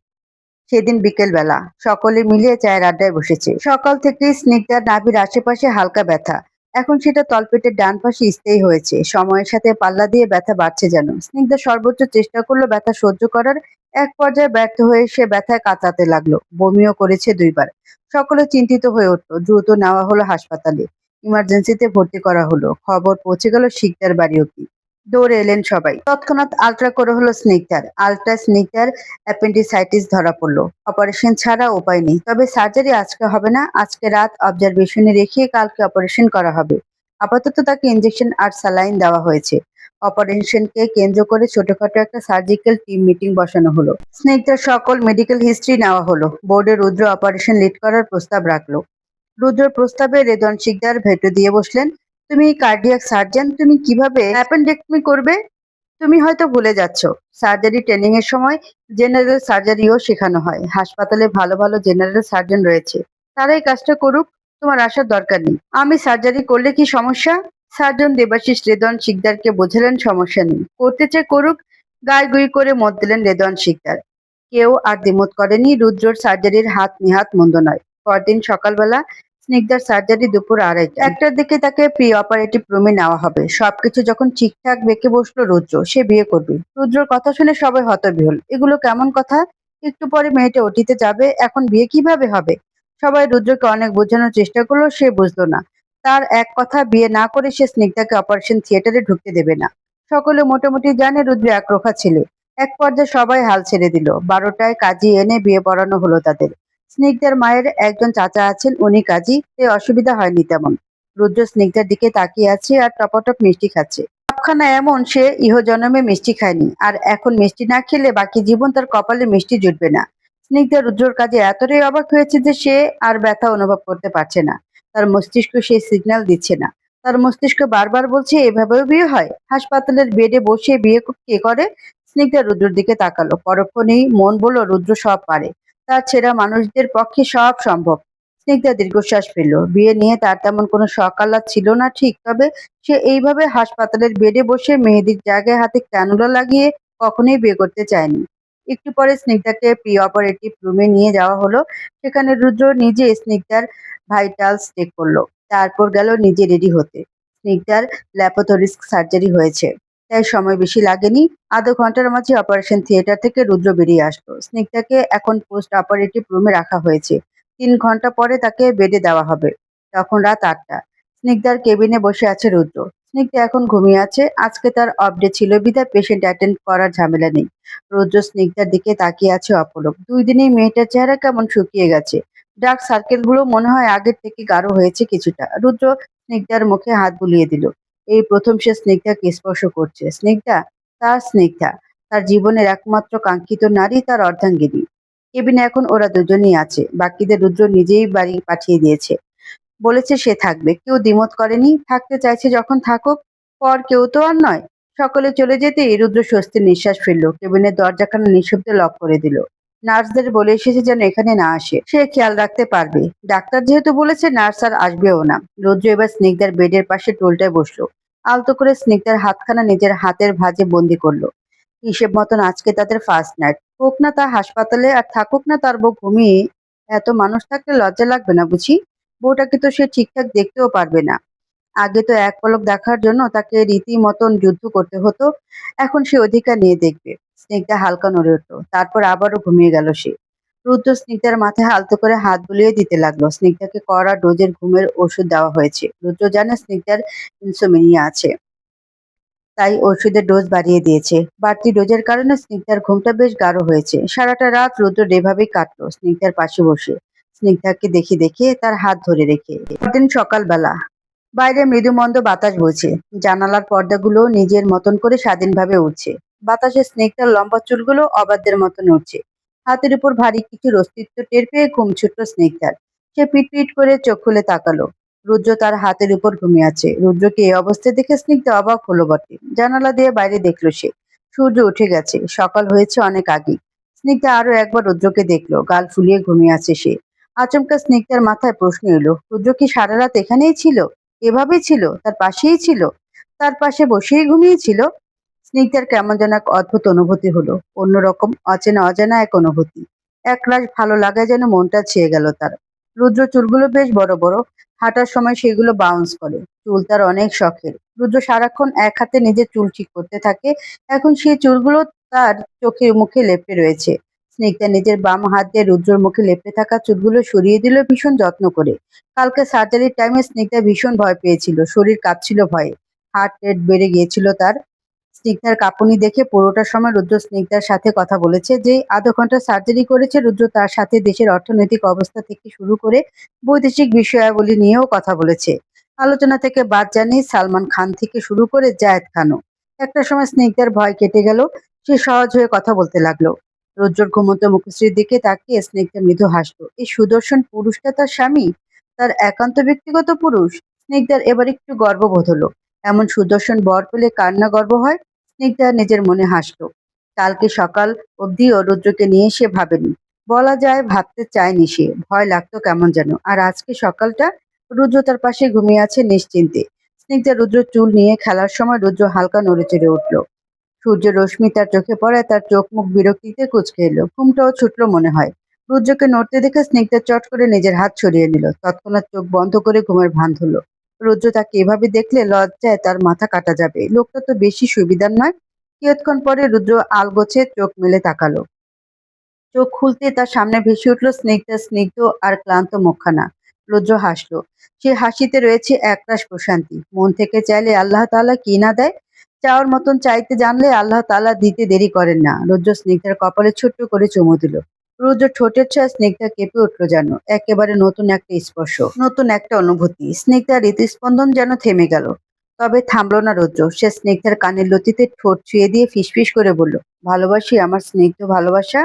সেদিন বিকেল বেলা সকলে মিলে চায়ের আড্ডায় বসেছে। সকাল থেকেই স্নিগ্ধার নাভির আশেপাশে হালকা ব্যথা। এখন সেটা তলপেটের ডান পাশে স্থায়ী হয়েছে। সময়ের সাথে পাল্লা দিয়ে ব্যথা বাড়ছে যেন। স্নিগ্ধা সর্বোচ্চ চেষ্টা করলো ব্যথা সহ্য করার। এক পর্যায়ে ব্যর্থ হয়ে সে ব্যথায় কাতরাতে লাগলো। বমিও করেছে 2 বার। সকলে চিন্তিত হয়ে উঠলো। দ্রুত নেওয়া হলো হাসপাতালে। ইমার্জেন্সিতে ভর্তি করা হলো। খবর পৌঁছে গেল শিকদার বাড়ি অব্দি। দৌড়ে এলেন সবাই। তৎক্ষণাৎ আলট্রা করা হলো স্নিগ্ধার। স্নিগ্ধার অ্যাপেন্ডিসাইটিস ধরা পড়লো। অপারেশন ছাড়া উপায় নেই। তবে সার্জারি আজকে হবে না। আজকে রাত অবজারভেশনে রেখে কালকে অপারেশন করা হবে। আপাতত তাকে ইনজেকশন আর স্যালাইন দেওয়া হয়েছে। অপারেশনকে কেন্দ্র করে ছোটখাটো একটা সার্জিক্যাল টিম মিটিং বসানো হলো। স্নিগ্ধার সকল মেডিকেল হিস্ট্রি নেওয়া হলো। বোর্ডে রুদ্র অপারেশন লিড করার প্রস্তাব রাখলো। রুদ্রর প্রস্তাবে রেদওয়ান শিকদার ভেটো দিয়ে বসলেন। তুমি কার্ডিয়াক সার্জন, তুমি কিভাবে অ্যাপেন্ডেক্টমি করবে? তুমি হয়তো ভুলে যাচ্ছ, সার্জারি ট্রেনিং এর সময় জেনারেল সার্জারিও শেখানো হয়। হাসপাতালে ভালো ভালো জেনারেল সার্জন রয়েছে, তারাই কাজটা করুক, তোমার আসার দরকার নেই। আমি সার্জারি করলে কি সমস্যা? সার্জন দেবাশিস রেদওয়ান শিকদারকে বোঝালেন সমস্যা নেই, করতে চাই করুক। গায়ে গুই করে মত দিলেন রেদওয়ান শিকদার। কেউ আর দ্বিমত করেনি। রুদ্রর সার্জারির হাত নিহাত মন্দ নয়। পরদিন সকালবেলা স্নিগ্ধার সার্জারি দুপুর 2:30টায়। 1টার দিকে তাকে প্রি অপারেটিভ রুমে নেওয়া হবে। সবকিছু যখন ঠিকঠাক বেঁকে বসলো রুদ্র, সে বিয়ে করবে। রুদ্রর কথা শুনে সবাই হতবিহ্বল। এগুলো কেমন কথা? একটু পরে মেয়েটা ওটিতে যাবে, এখন বিয়ে কিভাবে হবে? সবাই রুদ্রকে অনেক বোঝানোর চেষ্টা করলো, সে বুঝলো না। তার এক কথা, বিয়ে না করে সে স্নিগ্ধাকে অপারেশন থিয়েটারে ঢুকতে দেবে না। সকলে মোটামুটি জানে রুদ্র একরোখা ছেলে। এক পর্যায়ে সবাই হাল ছেড়ে দিল। 12টায় কাজী এনে বিয়ে পড়ানো হলো তাদের। স্নিগ্ধার মায়ের একজন চাচা আছেন, উনি কাজী, তাই অসুবিধা হয়নি তেমন। রুদ্র স্নিগ্ধার দিকে তাকিয়ে আছে আর টপাটপ মিষ্টি খাচ্ছে। ভাবখানা এমন, সে ইহজন্মে মিষ্টি খায়নি, আর এখন মিষ্টি না খেলে বাকি জীবন তার কপালে মিষ্টি জুটবে না। স্নিগ্ধা রুদ্রর কাজে এতটাই অবাক হয়েছে যে সে আর ব্যথা অনুভব করতে পারছে না। তার মস্তিষ্ক সেই সিগন্যাল দিচ্ছে না। তার মস্তিষ্ক বারবার বলছে, এভাবেও বিয়ে হয়? হাসপাতালের বেডে বসে বিয়ে কে করে? স্নিগ্ধা রুদ্রর দিকে তাকালো। পরক্ষণেই মন বলল, রুদ্র সব পারে। তার ছেঁড়া মানুষদের পক্ষে সব সম্ভব। স্নিগ্ধা দীর্ঘশ্বাস ফেলল। বিয়ে নিয়ে তার তেমন কোনো শখ আহ্লাদ ছিল না ঠিক, তবে সে এইভাবে হাসপাতালের বেডে বসে মেহেদির জায়গায় হাতে ক্যানুলা লাগিয়ে কখনোই বিয়ে করতে চায়নি। একটু পরে স্নিগ্ধাকে প্রি অপারেটিভ রুমে নিয়ে যাওয়া হলো। সেখানে রুদ্র নিজে স্নিগ্ধার ভাইটালস চেক করলো। তারপর গেল নিজে রেডি হতে। স্নিগ্ধার ল্যাপারোস্কোপিক সার্জারি হয়েছে, তাই সময় বেশি লাগেনি। আধা ঘন্টার মাঝে অপারেশন থিয়েটার থেকে রুদ্র বেরিয়ে আসলো। স্নিগ্ধাকে এখন পোস্ট অপারেটিভ রুমে রাখা হয়েছে। 3 ঘন্টা পরে তাকে বেডে দেওয়া হবে। তখন রাত 8টা। স্নিগ্ধার কেবিনে বসে আছে রুদ্র। স্নিগ্ধা এখন ঘুমিয়ে আছে। আজকে তার অফ ডে ছিল বিধায় পেশেন্ট অ্যাটেন্ড করার ঝামেলা নেই। রুদ্র স্নিগ্ধার দিকে তাকিয়ে আছে অপলক। 2 দিনেই মেয়েটার চেহারা কেমন শুকিয়ে গেছে। ডার্ক সার্কেল গুলো মনে হয় আগের থেকে গাঢ় হয়েছে কিছুটা। রুদ্র স্নিগ্ধার মুখে হাত বুলিয়ে দিল। এই প্রথম সে স্নিগ্ধাকে স্পর্শ করছে। স্নিগ্ধা, তার স্নিগ্ধা, তার জীবনের একমাত্র কাঙ্ক্ষিত নারী, তার অর্ধাঙ্গিনী। কেবিনে এখন ওরা দুজনেই আছে, বাকিদের রুদ্র নিজেই বাড়ি পাঠিয়ে দিয়েছে। বলেছে সে থাকবে, কেউ দ্বিমত করেনি। থাকতে চাইছে যখন থাকুক, পর কেউ তো আর নয়। সকলে চলে যেতেই রুদ্র স্বস্তির নিঃশ্বাস ফেললো। কেবিনের দরজাখানা নিঃশব্দে লক করে দিল। নার্সদের বলে এসেছে যেন এখানে না আসে, সে খেয়াল রাখতে পারবে। ডাক্তার যেহেতু বলেছে, নার্স আর আসবেও না। রুদ্র এবার স্নিগ্ধার বেডের পাশে টোলটায় বসলো। আলতো করে স্নিগ্ধার হাতখানা নিজের হাতের ভাঁজে বন্দি করলো। হিসেব মতন আজকে তাদের ফার্স্ট নাইট। হোক না তা হাসপাতালে, আর থাকুক না তার বউ ঘুমিয়ে। এত মানুষ থাকলে লজ্জা লাগবে না বুঝি? বউটাকে তো সে ঠিকঠাক দেখতেও পারবে না। আগে তো এক পলক দেখার জন্য তাকে রীতিমতন যুদ্ধ করতে হতো। এখন সে অধিকার নিয়ে দেখবে। স্নিগ্ধা হালকা নড়ে উঠল, তারপর আবারও ঘুমিয়ে গেল সে। রুদ্র স্নিগ্ধার মাথায় আলতো করে হাত বুলিয়ে দিতে লাগলো। স্নিগ্ধাকে কড়া ডোজের ঘুমের ওষুধ দেওয়া হয়েছে। রুদ্র জানে স্নিগ্ধার ইনসোমিনিয়া আছে, তাই ওষুধের ডোজ বাড়িয়ে দিয়েছে। বাড়তি ডোজের কারণে স্নিগ্ধার ঘুমটা বেশ গাঢ় হয়েছে। সারাটা রাত রুদ্র এভাবেই কাটলো, স্নিগ্ধার পাশে বসে, স্নিগ্ধাকে দেখে দেখে, তার হাত ধরে রেখে। পরদিন সকালবেলা বাইরে মৃদুমন্দ বাতাস বইছে। জানালার পর্দাগুলো নিজের মতন করে স্বাধীনভাবে উড়ছে। বাতাসে স্নিগ্ধার লম্বা চুলগুলো অবাধ্যের মতন উঠছে। হাতের উপর ভারী কিছুর অস্তিত্ব টের পেয়ে ঘুম ছুটল স্নিগ্ধার। সে পিট করে চোখ খুলে তাকালো। রুদ্র তার হাতের উপর ঘুমিয়ে আছে। রুদ্রকে এই অবস্থায় দেখে স্নিগ্ধা অবাক হলো বটে। জানালা দিয়ে বাইরে দেখলো সে। সূর্য উঠে গেছে, সকাল হয়েছে অনেক আগেই। স্নিগ্ধা আরো একবার রুদ্রকে দেখলো। গাল ফুলিয়ে ঘুমিয়ে আছে সে। আচমকা স্নিগ্ধার মাথায় প্রশ্ন এলো, রুদ্র কি সারা রাত এখানেই ছিল? এভাবেই ছিল? তার পাশেই ছিল? তার পাশে বসেই ঘুমিয়েছিল? স্নিগ্ধার কেমন যেন এক অদ্ভুত অনুভূতি হলো। অন্যরকম, অচেনা অজানা এক অনুভূতি। একরাশ ভালো লাগায় যেন মনটা ছেয়ে গেল তার। রুদ্র চুলগুলো বেশ বড় বড়। হাঁটার সময় সেগুলো বাউন্স করে। চুল তার অনেক শখের। রুদ্র সারাক্ষণ এক হাতে নিজের চুল ঠিক করতে থাকে। এখন সেই চুলগুলো তার চোখে মুখে লেপ্টে রয়েছে। স্নিগ্ধা নিজের বাম হাত দিয়ে রুদ্রর মুখে লেপ্টে থাকা চুলগুলো সরিয়ে দিল ভীষণ যত্ন করে। কালকে সার্জারির টাইমে স্নিগ্ধা ভীষণ ভয় পেয়েছিল, শরীর কাঁপছিল ভয়ে। হার্ট রেট বেড়ে গিয়েছিল তার। স্নিগ্ধার কাঁপুনি দেখে পুরোটা সময় রুদ্র স্নিগ্ধার সাথে কথা বলেছে। যে আধা ঘন্টা সার্জারি করেছে, রুদ্র তার সাথে দেশের অর্থনৈতিক অবস্থা থেকে শুরু করে বৈদেশিক বিষয়াবলী নিয়েও কথা বলেছে। আলোচনা থেকে বাদ জানিয়ে সালমান খান থেকে শুরু করে জায়েদ খানও। একটা সময় স্নিগ্ধার ভয় কেটে গেল। সে সহজ হয়ে কথা বলতে লাগলো। রুদ্রর ঘুমন্ত মুখশ্রীর দিকে তাকিয়ে স্নিগ্ধা মৃদু হাসলো। এই সুদর্শন পুরুষটা তার স্বামী, তার একান্ত ব্যক্তিগত পুরুষ। স্নিগ্ধার এবার একটু গর্ববোধ হলো। এমন সুদর্শন বর পেলে কার না গর্ব হয়। স্নিগ্ধা নিজের মনে হাসলো। কালকে সকাল অবধিও রুদ্রকে নিয়ে সে ভাবেনি। বলা যায় ভাবতে চায়নি সে, ভয় লাগতো কেমন যেন। আর আজকে সকালটা, রুদ্র তার পাশে ঘুমিয়ে আছে নিশ্চিন্তে। স্নিগ্ধা রুদ্র চুল নিয়ে খেলার সময় রুদ্র হালকা নড়ে চড়ে উঠল। সূর্যের রশ্মি তার চোখে পড়ায় তার চোখ মুখ বিরক্তিতে কুঁচকে এলো। ঘুমটাও ছুটলো মনে হয়। রুদ্রকে নড়তে দেখে স্নিগ্ধা চট করে নিজের হাত সরিয়ে নিল। তৎক্ষণাৎ চোখ বন্ধ করে ঘুমের ভান ধরল। রুদ্র তাকে এভাবে দেখলে লজ্জায় তার মাথা কাটা যাবে। লোকটা তো বেশি সুবিধার নয়। কিয়ৎক্ষণ পরে রুদ্র আলগোছে চোখ মেলে তাকালো। চোখ খুলতে তার সামনে ভেসে উঠল স্নিগ্ধা স্নিগ্ধ আর ক্লান্ত মুখখানা। রুদ্র হাসলো। সে হাসিতে রয়েছে একরাশ প্রশান্তি। মন থেকে চাইলে আল্লাহ তাআলা কি না দেয়। চাওয়ার মতন চাইতে জানলে আল্লাহ তাআলা দিতে দেরি করেন না। রুদ্র স্নিগ্ধার কপালে ছোট্ট করে চুমু দিল। রুদ্র ঠোঁটের ছোঁয়া স্নিগ্ধা কেঁপে উঠল যেন। একেবারে নতুন একটা স্পর্শ, নতুন একটা অনুভূতি। স্নিগ্ধার হৃদস্পন্দন যেন থেমে গেল। তবে থামলো না রুদ্র। সে স্নিগ্ধার কানের লতিতে ঠোঁট ছুঁয়ে দিয়ে ফিসফিস করে বলল, ভালোবাসি আমার স্নিগ্ধ ভালোবাসা।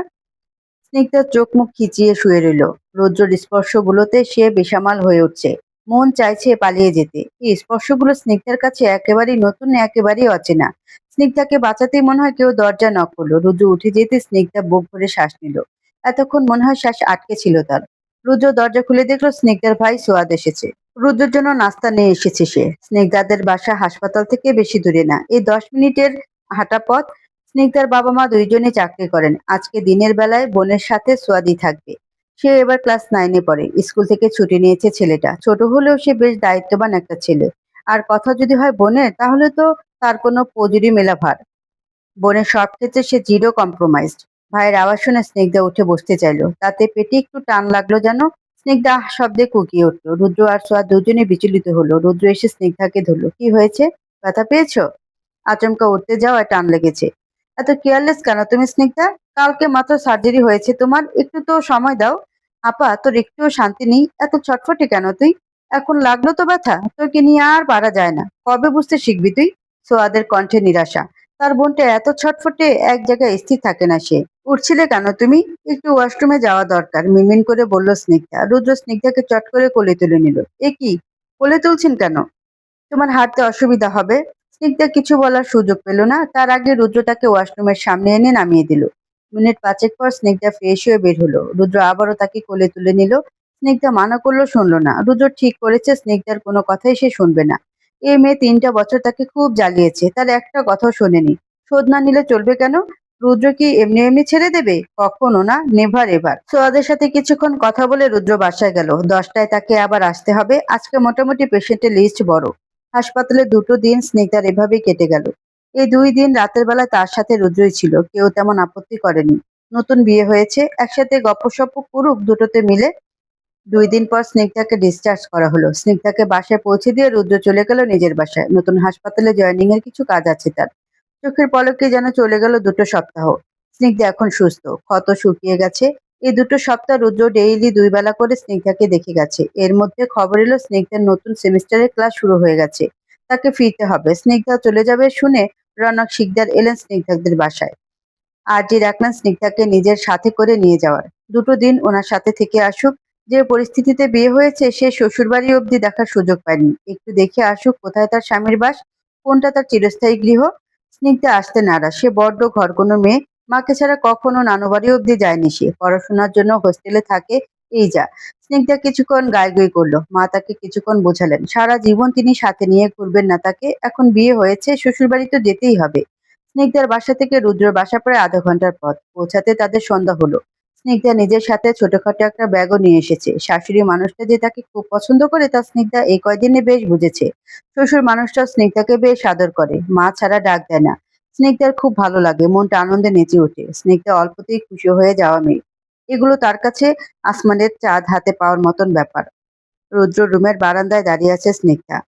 স্নিগ্ধার চোখ মুখ খিচিয়ে শুয়ে রইল। রৌদ্রের স্পর্শগুলোতে সে বেসামাল হয়ে উঠছে। মন চাইছে পালিয়ে যেতে। এই স্পর্শগুলো স্নিগ্ধার কাছে একেবারেই নতুন, একেবারেই অচেনা। স্নিগ্ধাকে বাঁচাতেই মনে হয় কেউ দরজা নক করলো। রুদ্র উঠে যেতে স্নিগ্ধা বুক ভরে শ্বাস নিল। এতক্ষণ মনে হয় শ্বাস আটকে ছিল তার। রুদ্র দরজা খুলে দেখলো স্নিগ্ধার ভাই সোয়াদ এসেছে। রুদ্রের জন্য নাস্তা নিয়ে এসেছে সে। স্নিগ্ধাদের বাসা হাসপাতাল থেকে বেশি দূরে না, এই 10 মিনিটের হাঁটা পথ। স্নিগ্ধার বাবা মা দুইজনে চাকরি করেন। আজকে দিনের বেলায় বোনের সাথে সোয়াদি থাকবে। সে এবার ক্লাস 9-এ পড়ে। স্কুল থেকে ছুটি নিয়েছে ছেলেটা। ছোট হলেও সে বেশ দায়িত্ববান একটা ছেলে। আর কথা যদি হয় বোনের, তাহলে তো তার কোনো পজুরি মেলা ভার। বোনের সব ক্ষেত্রে সে জিরো কম্প্রোমাইজড। ভাইয়ের আওয়াজ শুনে স্নিগ্ধা উঠে বসতে চাইলো। তাতে পেটে একটু টান লাগলো যেন। স্নিগ্ধা আহ শব্দে কুকিয়ে উঠল। রুদ্র আর সোয়া দুজনে বিচলিত হলো। রুদ্র এসে স্নিগ্ধাকে ধরলো। কি হয়েছে? ব্যথা পেয়েছো? আচমকা উঠতে যাওয়ায় টান লেগেছে। এত কেয়ারলেস কেন তুমি স্নিগ্ধা? কালকে মাত্র সার্জারি হয়েছে তোমার, একটু তো সময় দাও। আপা, তোর একটুও শান্তি নেই, এত ছটফটে কেন তুই? এখন লাগলো তো ব্যথা, তোকে নিয়ে আর পারা যায় না। কবে বুঝতে শিখবি তুই? সোয়াদের কণ্ঠে নিরাশা। তার বোনটা এত ছটফটে, এক জায়গায় স্থির থাকে না সে। উঠছিলে কেন তুমি? একটু ওয়াশরুমে যাওয়া দরকার, মিনমিন করে বলল স্নিগ্ধা। রুদ্র স্নিগ্ধাকে চট করে কোলে তুলে নিল। এ কি, কোলে তুলছেন কেন? তোমার হাঁটতে অসুবিধা হবে। স্নিগ্ধা কিছু বলার সুযোগ পেল না, তার আগে রুদ্র তাকে ওয়াশরুমের সামনে এনে নামিয়ে দিল। মিনিট পাঁচেক পর স্নিগ্ধা ফ্রেশ হয়ে বের হলো। রুদ্র আবারও তাকে কোলে তুলে নিল। স্নিগ্ধা মানা করলো, শুনলো না। রুদ্র ঠিক করেছে স্নিগ্ধার কোনো কথাই সে শুনবে না। এই মেয়ে 3টা বছর তাকে খুব জ্বালিয়েছে, তার একটা কথাও শোনেনি। শোধ না নিলে চলবে কেন? রুদ্র কি এমনি এমনি ছেড়ে দেবে? কখনো না, নেভার এভার। সোয়াদের সাথে কিছুক্ষণ কথা বলে রুদ্র বাসায় গেল। 10টায় তাকে আবার আসতে হবে। আজকে মোটামুটি পেশেন্টের লিস্ট বড়। হাসপাতালে 2টো দিন স্নিগ্ধার এভাবেই কেটে গেল। এই 2 দিন রাতের বেলা তার সাথে রুদ্রই ছিল, কেউ তেমন আপত্তি করেনি। নতুন বিয়ে হয়েছে, একসাথে গপ্পসপ্প করুক দুটোতে মিলে। 2 দিন পর স্নিগ্ধাকে ডিসচার্জ করা হলো। স্নিগ্ধাকে বাসায় পৌঁছে দিয়ে রুদ্র চলে গেল নিজের বাসায়। নতুন হাসপাতালে জয়েনিং এর কিছু কাজ আছে তার। চোখের পলকে যেন চলে গেল 2টো সপ্তাহ। স্নিগ্ধা এখন সুস্থ, ক্ষত শুকিয়ে গেছে। এই 2টো সপ্তাহ রুদ্র ডেইলি 2 বেলা করে স্নিগ্ধাকে দেখে গেছে। এর মধ্যে খবর এলো স্নিগ্ধার নতুন সেমিস্টারের ক্লাস শুরু হয়ে গেছে। তাকে ফিরতে হবে। স্নিগ্ধা চলে যাবে শুনে রনক শিকদার এলেন স্নিগ্ধাদের বাসায়। আরজি রাখলেন স্নিগ্ধাকে নিজের সাথে করে নিয়ে যাওয়ার। 2টো দিন ওনার সাথে থেকে আসুক। যে পরিস্থিতিতে বিয়ে হয়েছে সে শ্বশুরবাড়ি অবধি দেখার সুযোগ পায়নি। একটু দেখে আসুক কোথায় তার স্বামীর বাস, কোনটা তার চিরস্থায়ী গৃহ। স্নিগ্ধা আসতে নারাজ, সে বড্ড ঘরকোনো মেয়ে। মাকে ছাড়া কখনো নানুবাড়ি অবধি যায়নি সে। পড়াশোনার জন্য হোস্টেলে থাকে, এই যা। স্নিগ্ধা কিছুক্ষণ গাইগুই করলো। মা তাকে কিছুক্ষণ বোঝালেন সারা জীবন তিনি সাথে নিয়ে ঘুরবেন না তাকে। এখন বিয়ে হয়েছে, শ্বশুরবাড়ি তো যেতেই হবে। স্নিগ্ধার বাসা থেকে রুদ্রর বাসা প্রায় আধা ঘন্টার পথ। পৌঁছাতে তাদের সন্ধ্যা হলো। স্নিগ্ধা নিজের সাথে ছোটখাটো একটা ব্যাগও নিয়ে এসেছে। শাশুড়ি মানুষটা যে তাকে খুব পছন্দ করে তা স্নিগ্ধা এই কয়দিনে বেশ বুঝেছে। শ্বশুর মানুষটাও স্নিগ্ধাকে বেশ আদর করে, মা ছাড়া ডাক দেয় না। স্নিগ্ধার খুব ভালো লাগে, মনটা আনন্দে নেচে ওঠে। স্নিগ্ধা অল্পতেই খুশি হয়ে যাওয়া মেয়ে। এগুলো তার কাছে আসমানের চাঁদ হাতে পাওয়ার মতন ব্যাপার। রুদ্র রুমের বারান্দায় দাঁড়িয়ে আছে স্নিগ্ধা।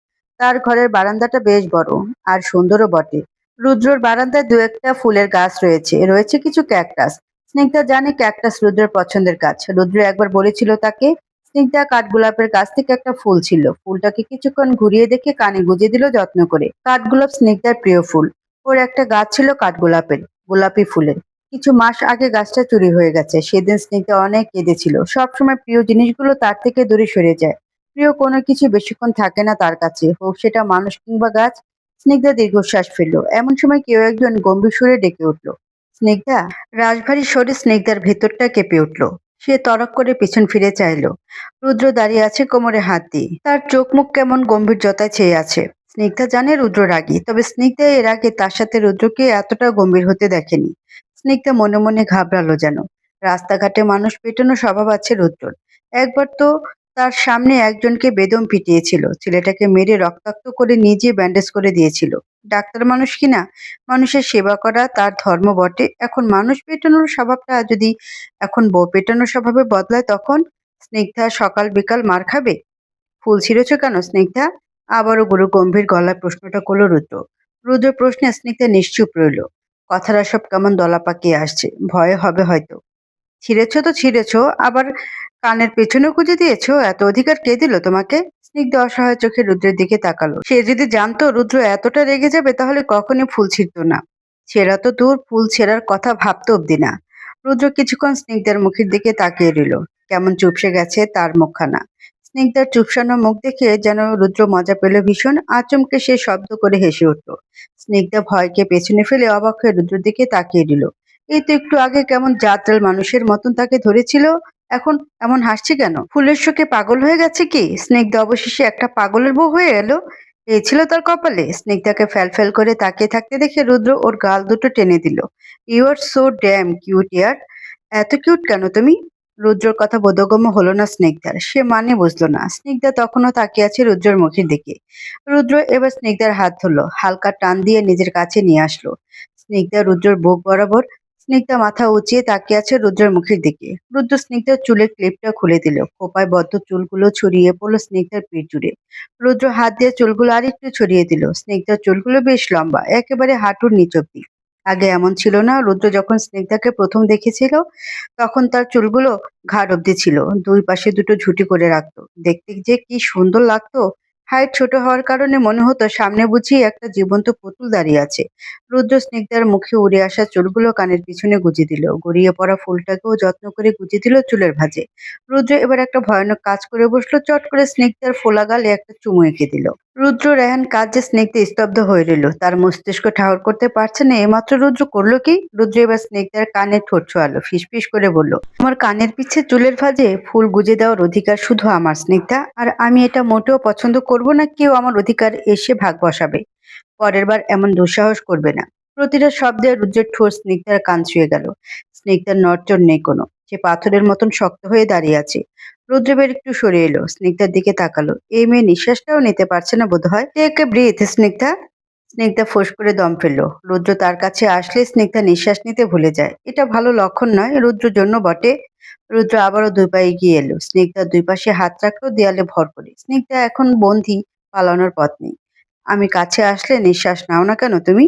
তার ঘরের বারান্দাটা বেশ বড় আর সুন্দরও বটে। রুদ্রর বারান্দায় 2-একটা ফুলের গাছ রয়েছে, রয়েছে কিছু ক্যাকটাস। স্নিগ্ধা জানে ক্যাকটাস রুদ্রের পছন্দের গাছ। রুদ্র একবার বলেছিল তাকে। স্নিগ্ধা কাঠগোলাপের গাছ থেকে একটা ফুল ছিল, ফুলটাকে কিছুক্ষণ ঘুরিয়ে দেখে কানে গুঁজে দিল যত্ন করে। কাঠগোলাপ স্নিগ্ধার প্রিয় ফুল। ওর একটা গাছ ছিল কাঠগোলাপের, গোলাপি ফুলের। কিছু মাস আগে গাছটা চুরি হয়ে গেছে। সেদিন স্নিগ্ধা অনেক কেঁদেছিল। সবসময় প্রিয় জিনিসগুলো তার থেকে দূরে সরে যায়। প্রিয় কোনো কিছু বেশিক্ষণ থাকে না তার কাছে, হোক সেটা মানুষ কিংবা গাছ। স্নিগ্ধা দীর্ঘশ্বাস ফেলল। এমন সময় কেউ একজন গম্ভীর সুরে ডেকে উঠল, স্নিগ্ধা। রাশভারী স্বরে স্নিগ্ধার ভেতরটা কেঁপে উঠল। সে তড়ক করে পিছন ফিরে চাইল। রুদ্র দাঁড়িয়ে আছে কোমরে হাত দিয়ে, তার চোখ মুখ কেমন গম্ভীর্যতায় চেয়ে আছে। স্নিগ্ধা জানে রুদ্র রাগী, তবে স্নিগ্ধা এর আগে তার সাথে রুদ্রকে এতটা গম্ভীর হতে দেখেনি। স্নিগ্ধা মনে মনে ঘাবড়ালো যেন। রাস্তাঘাটে মানুষ পেটানো স্বভাব আছে রুদ্রর। একবার তো তার সামনে একজনকে বেদম পিটিয়েছিল, ছেলেটাকে মেরে রক্তাক্ত করে নিজে ব্যান্ডেজ করে দিয়েছিল। ডাক্তার মানুষ কিনা, মানুষের সেবা করা তার ধর্ম বটে। এখন মানুষ পেটানোর স্বভাবটা যদি এখন বউ পেটানোর স্বভাবে বদলায়, তখন স্নিগ্ধা সকাল বিকাল মার খাবে। ফুল ছিঁড়েছ কেন স্নিগ্ধা? আবারও গুরু গম্ভীর গলায় প্রশ্নটা করলো রুদ্র। রুদ্র প্রশ্নে স্নিগ্ধা নিশ্চুপ রইল। কথাটা সব কেমন দলা পাকিয়ে আসছে, ভয়ে হবে হয়তো। ছিঁড়েছ তো ছিঁড়েছ, আবার কানের পেছনেও গুঁজে দিয়েছো, এত অধিকার কে দিল তোমাকে? স্নিগ্ধ অসহায় চোখে রুদ্রের দিকে তাকালো। সে যদি জানতো রুদ্র এতটা রেগে যাবে তাহলে কখনই ফুল ছিঁড়তো না। ছেঁড়া তো দূর, ফুল ছেঁড়ার কথা ভাবতো অব্দি না। রুদ্র কিছুক্ষণ স্নিগ্ধার মুখের দিকে তাকিয়ে রইল। কেমন চুপসে গেছে তার মুখখানা। স্নিগ্ধার চুপসানো মুখ দেখে যেন রুদ্র মজা পেল ভীষণ। আচমকে সে শব্দ করে হেসে উঠল। স্নিগ্ধা ভয়কে পেছনে ফেলে অবাক হয়ে রুদ্রের দিকে তাকিয়ে দিল। এই তো একটু আগে কেমন জাতরাল মানুষের মতন তাকে ধরেছিল, এখন এমন হাসছে কেন? ফুলের শোকে পাগল হয়ে গেছে কি? স্নিগ্ধা অবশেষে একটা পাগলের বউ হয়ে এলো, এই ছিল তার কপালে। স্নিগ্ধাকে ফ্যাল করে তাকিয়ে থাকতে দেখে রুদ্র ওর গাল দুটো টেনে দিল। You are so damn cute ইয়ার। এত কিউট কেন তুমি? রুদ্রর কথা বোধগম্য হলো না স্নিগ্ধার, সে মানে বুঝলো না। স্নিগ্ধা তখনও তাকিয়ে আছে রুদ্রর মুখের দিকে। রুদ্র এবার স্নিগ্ধার হাত ধরলো, হালকা টান দিয়ে নিজের কাছে নিয়ে আসলো। স্নিগ্ধা রুদ্রর বুক বরাবর। স্নিগ্ধা মাথা উঁচিয়ে তাকিয়ে আছে রুদ্রের মুখের দিকে। রুদ্র স্নিগ্ধার চুলের ক্লিপটা খুলে দিল। খোঁপায় বদ্ধ চুলগুলো ছড়িয়ে পড়লো স্নিগ্ধার পিঠ জুড়ে। রুদ্র হাত দিয়ে চুলগুলো আরেকটু ছড়িয়ে দিল। স্নিগ্ধার চুলগুলো বেশ লম্বা, একেবারে হাঁটুর নিচ অব্দি। আগে এমন ছিল না। রুদ্র যখন স্নিগ্ধাকে প্রথম দেখেছিল তখন তার চুলগুলো ঘাড় অব্দি ছিল। দুই পাশে দুটো ঝুঁটি করে রাখতো। দেখতে যে কি সুন্দর লাগতো। হাইট ছোট হওয়ার কারণে মনে হতো সামনে বুঝি একটা জীবন্ত পুতুল দাঁড়িয়ে আছে। রুদ্র স্নিগ্ধার মুখে উড়ে আসা চুলগুলো কানের পিছনে গুজে দিল। গড়িয়ে পড়া ফুলটাকেও যত্ন করে গুজে দিল চুলের ভাঁজে। রুদ্র এবার একটা ভয়ানক কাজ করে বসলো। চট করে স্নিগ্ধার ফোলা গালে একটা চুমু এঁকে দিল। রুদ্র রেহান কাজ যে স্নিগ্ধা স্তব্ধ হয়ে রইল। তার মস্তিষ্ক ঠাহর করতে পারছে না এইমাত্র রুদ্র করলো কি। রুদ্র এবার স্নিগ্ধার কানে ঠোঁট ছোঁয়ালো, ফিসফিস করে বলল, আমার কানের পিছে চুলের ভাঁজে ফুল গুজে দেওয়ার অধিকার শুধু আমার স্নিগ্ধা। আর আমি এটা মোটেও পছন্দ করব না কেউ আমার অধিকার এসে ভাগ বসাবে। পরের বার এমন দুঃসাহস করবে না। প্রতিটা শব্দে রুদ্রের ঠোঁট স্নিগ্ধার কান ছুঁয়ে গেল। স্নিগ্ধার নড়চড় নেই কোনো। সে পাথরের মতন শক্ত হয়ে দাঁড়িয়ে আছে। রুদ্র এবার একটু সরে এলো, স্নিগ্ধার দিকে তাকালো। এই মেয়ে নিঃশ্বাসটাও নিতে পারছে না বোধহয়। Take a breath Snigdha. Snigdha ফোঁস করে দম ফেললো। রুদ্র তার কাছে আসলে স্নিগ্ধা নিঃশ্বাস নিতে ভুলে যায়। এটা ভালো লক্ষণ নয়, রুদ্রের জন্য বটে। রুদ্র আবারও দুই পা এগিয়ে এলো। স্নিগ্ধার দুই পাশে হাত রাখলো দেয়ালে ভর করে। স্নিগ্ধা এখন বন্দী, পালানোর পথ নেই। আমি কাছে আসলে নিঃশ্বাস নাও না কেন তুমি?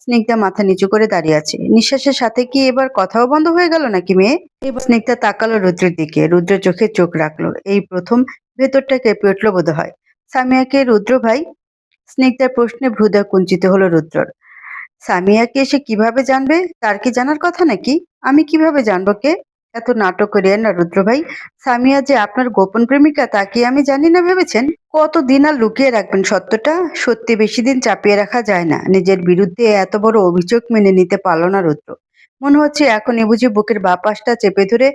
স্নিগ্ধা মাথা নিচু করে দাঁড়িয়ে আছে। নিঃশ্বাসের সাথে কি এবার কথাও বন্ধ হয়ে গেল নাকি মেয়ে? এবার স্নিগ্ধা তাকালো রুদ্রের দিকে। রুদ্রের চোখে চোখ রাখলো। এই প্রথম ভেতরটা কেঁপে উঠলো বোধহয়। সামিয়াকে রুদ্র ভাই? স্নিগ্ধার প্রশ্নে ভ্রুদা কুঞ্চিত হলো রুদ্রর। সামিয়াকে সে কিভাবে জানবে? তার কি জানার কথা নাকি? আমি কিভাবে জানবো কে? এত নাটক করিয়েন না রুদ্র ভাই। সামিয়া যে আপনার গোপন প্রেমিকা তা কি আমি জানি না ভেবেছেন? কতদিন আর লুকিয়ে রাখবেন সত্যটা? সত্যি বেশি দিন চাপিয়ে রাখা যায় না। নিজের বিরুদ্ধে এত বড় অভিযোগ মেনে নিতে পারল না রুদ্র। মনে হচ্ছে এখনই বুঝি বুকের বাঁ পাশটা চেপে ধরে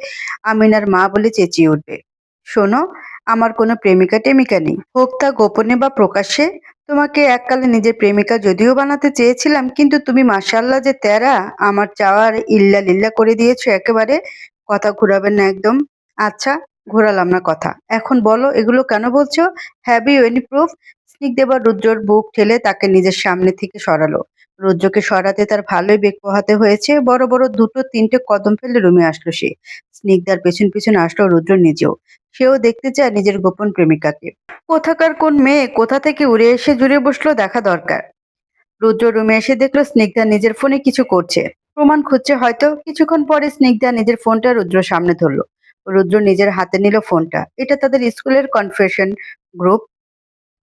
আমিনার মা বলে চেঁচিয়ে উঠবে। শোনো, আমার কোনো প্রেমিকা টেমিকা নেই, হোক তা গোপনে বা প্রকাশ্যে। তোমাকে এককালে নিজের প্রেমিকা যদিও বানাতে চেয়েছিলাম, কিন্তু তুমি মাশাআল্লাহ যে তেরা, আমার চাওয়ার ইল্লা লিল্লা করে দিয়েছো একেবারে। কথা ঘুরাবেন না একদম। আচ্ছা, ঘোরালাম না কথা। এখন বলো এগুলো কেন বলছো? Have you any proof? Snigdha এবার রুদ্রর বুক ঠেলে তাকে নিজের সামনে থেকে সরালো। রুদ্রকে সরাতে তার ভালোই বেগ পোহাতে হয়েছে। বড় বড় দুটো তিনটে কদম ফেলে রুমে আসলো সে। স্নিগ্ধার পেছন পেছন আসলো রুদ্র নিজেও। সেও দেখতে চায় নিজের গোপন প্রেমিকাকে। কোথাকার কোন মেয়ে কোথা থেকে উড়ে এসে জুড়ে বসলো দেখা দরকার। রুদ্র রুমে এসে দেখলো স্নিগ্ধা নিজের ফোনে কিছু করছে। প্রমাণ খুঁজছে হয়তো। কিছুক্ষণ পরে স্নিগ্ধা নিজের ফোনটা রুদ্র সামনে ধরলো। রুদ্র নিজের হাতে নিল ফোনটা। এটা তাদের স্কুলের কনফেশন গ্রুপ।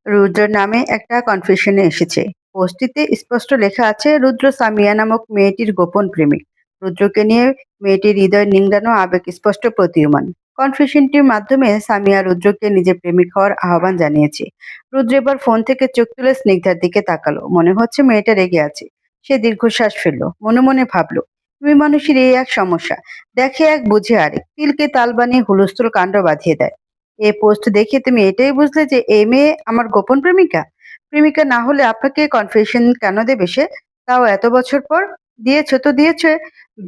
রুদ্র নামে একটা কনফেশনে এসেছে। পোস্টটিতে স্পষ্ট লেখা আছে, রুদ্র সামিয়া নামক মেয়েটির গোপন প্রেমিক। রুদ্রকে নিয়ে মেয়েটির হৃদয় নিংড়ানো আবেগ স্পষ্ট প্রতীয়মান। কনফেশনটির মাধ্যমে সামিয়া রুদ্রকে নিজের প্রেমিক হওয়ার আহ্বান জানিয়েছে। রুদ্র এবার ফোন থেকে চোখ তুলে স্নিগ্ধার দিকে তাকালো। মনে হচ্ছে মেয়েটা রেগে আছে। সে দীর্ঘশ্বাস ফেললো। মনে মনে ভাবলো, তুমি মানুষের এই এক সমস্যা, দেখে এক বুঝে আরেক, তিলকে তাল বানিয়ে হুলস্থুল কাণ্ড বাঁধিয়ে দেয়। এ পোস্ট দেখে তুমি এটাই বুঝলে যে এই মেয়ে আমার গোপন প্রেমিকা? প্রেমিকা না হলে আপনাকে কনফেশন কেন দেবে সে? তাও এত বছর পর? দিয়েছো তো দিয়েছে।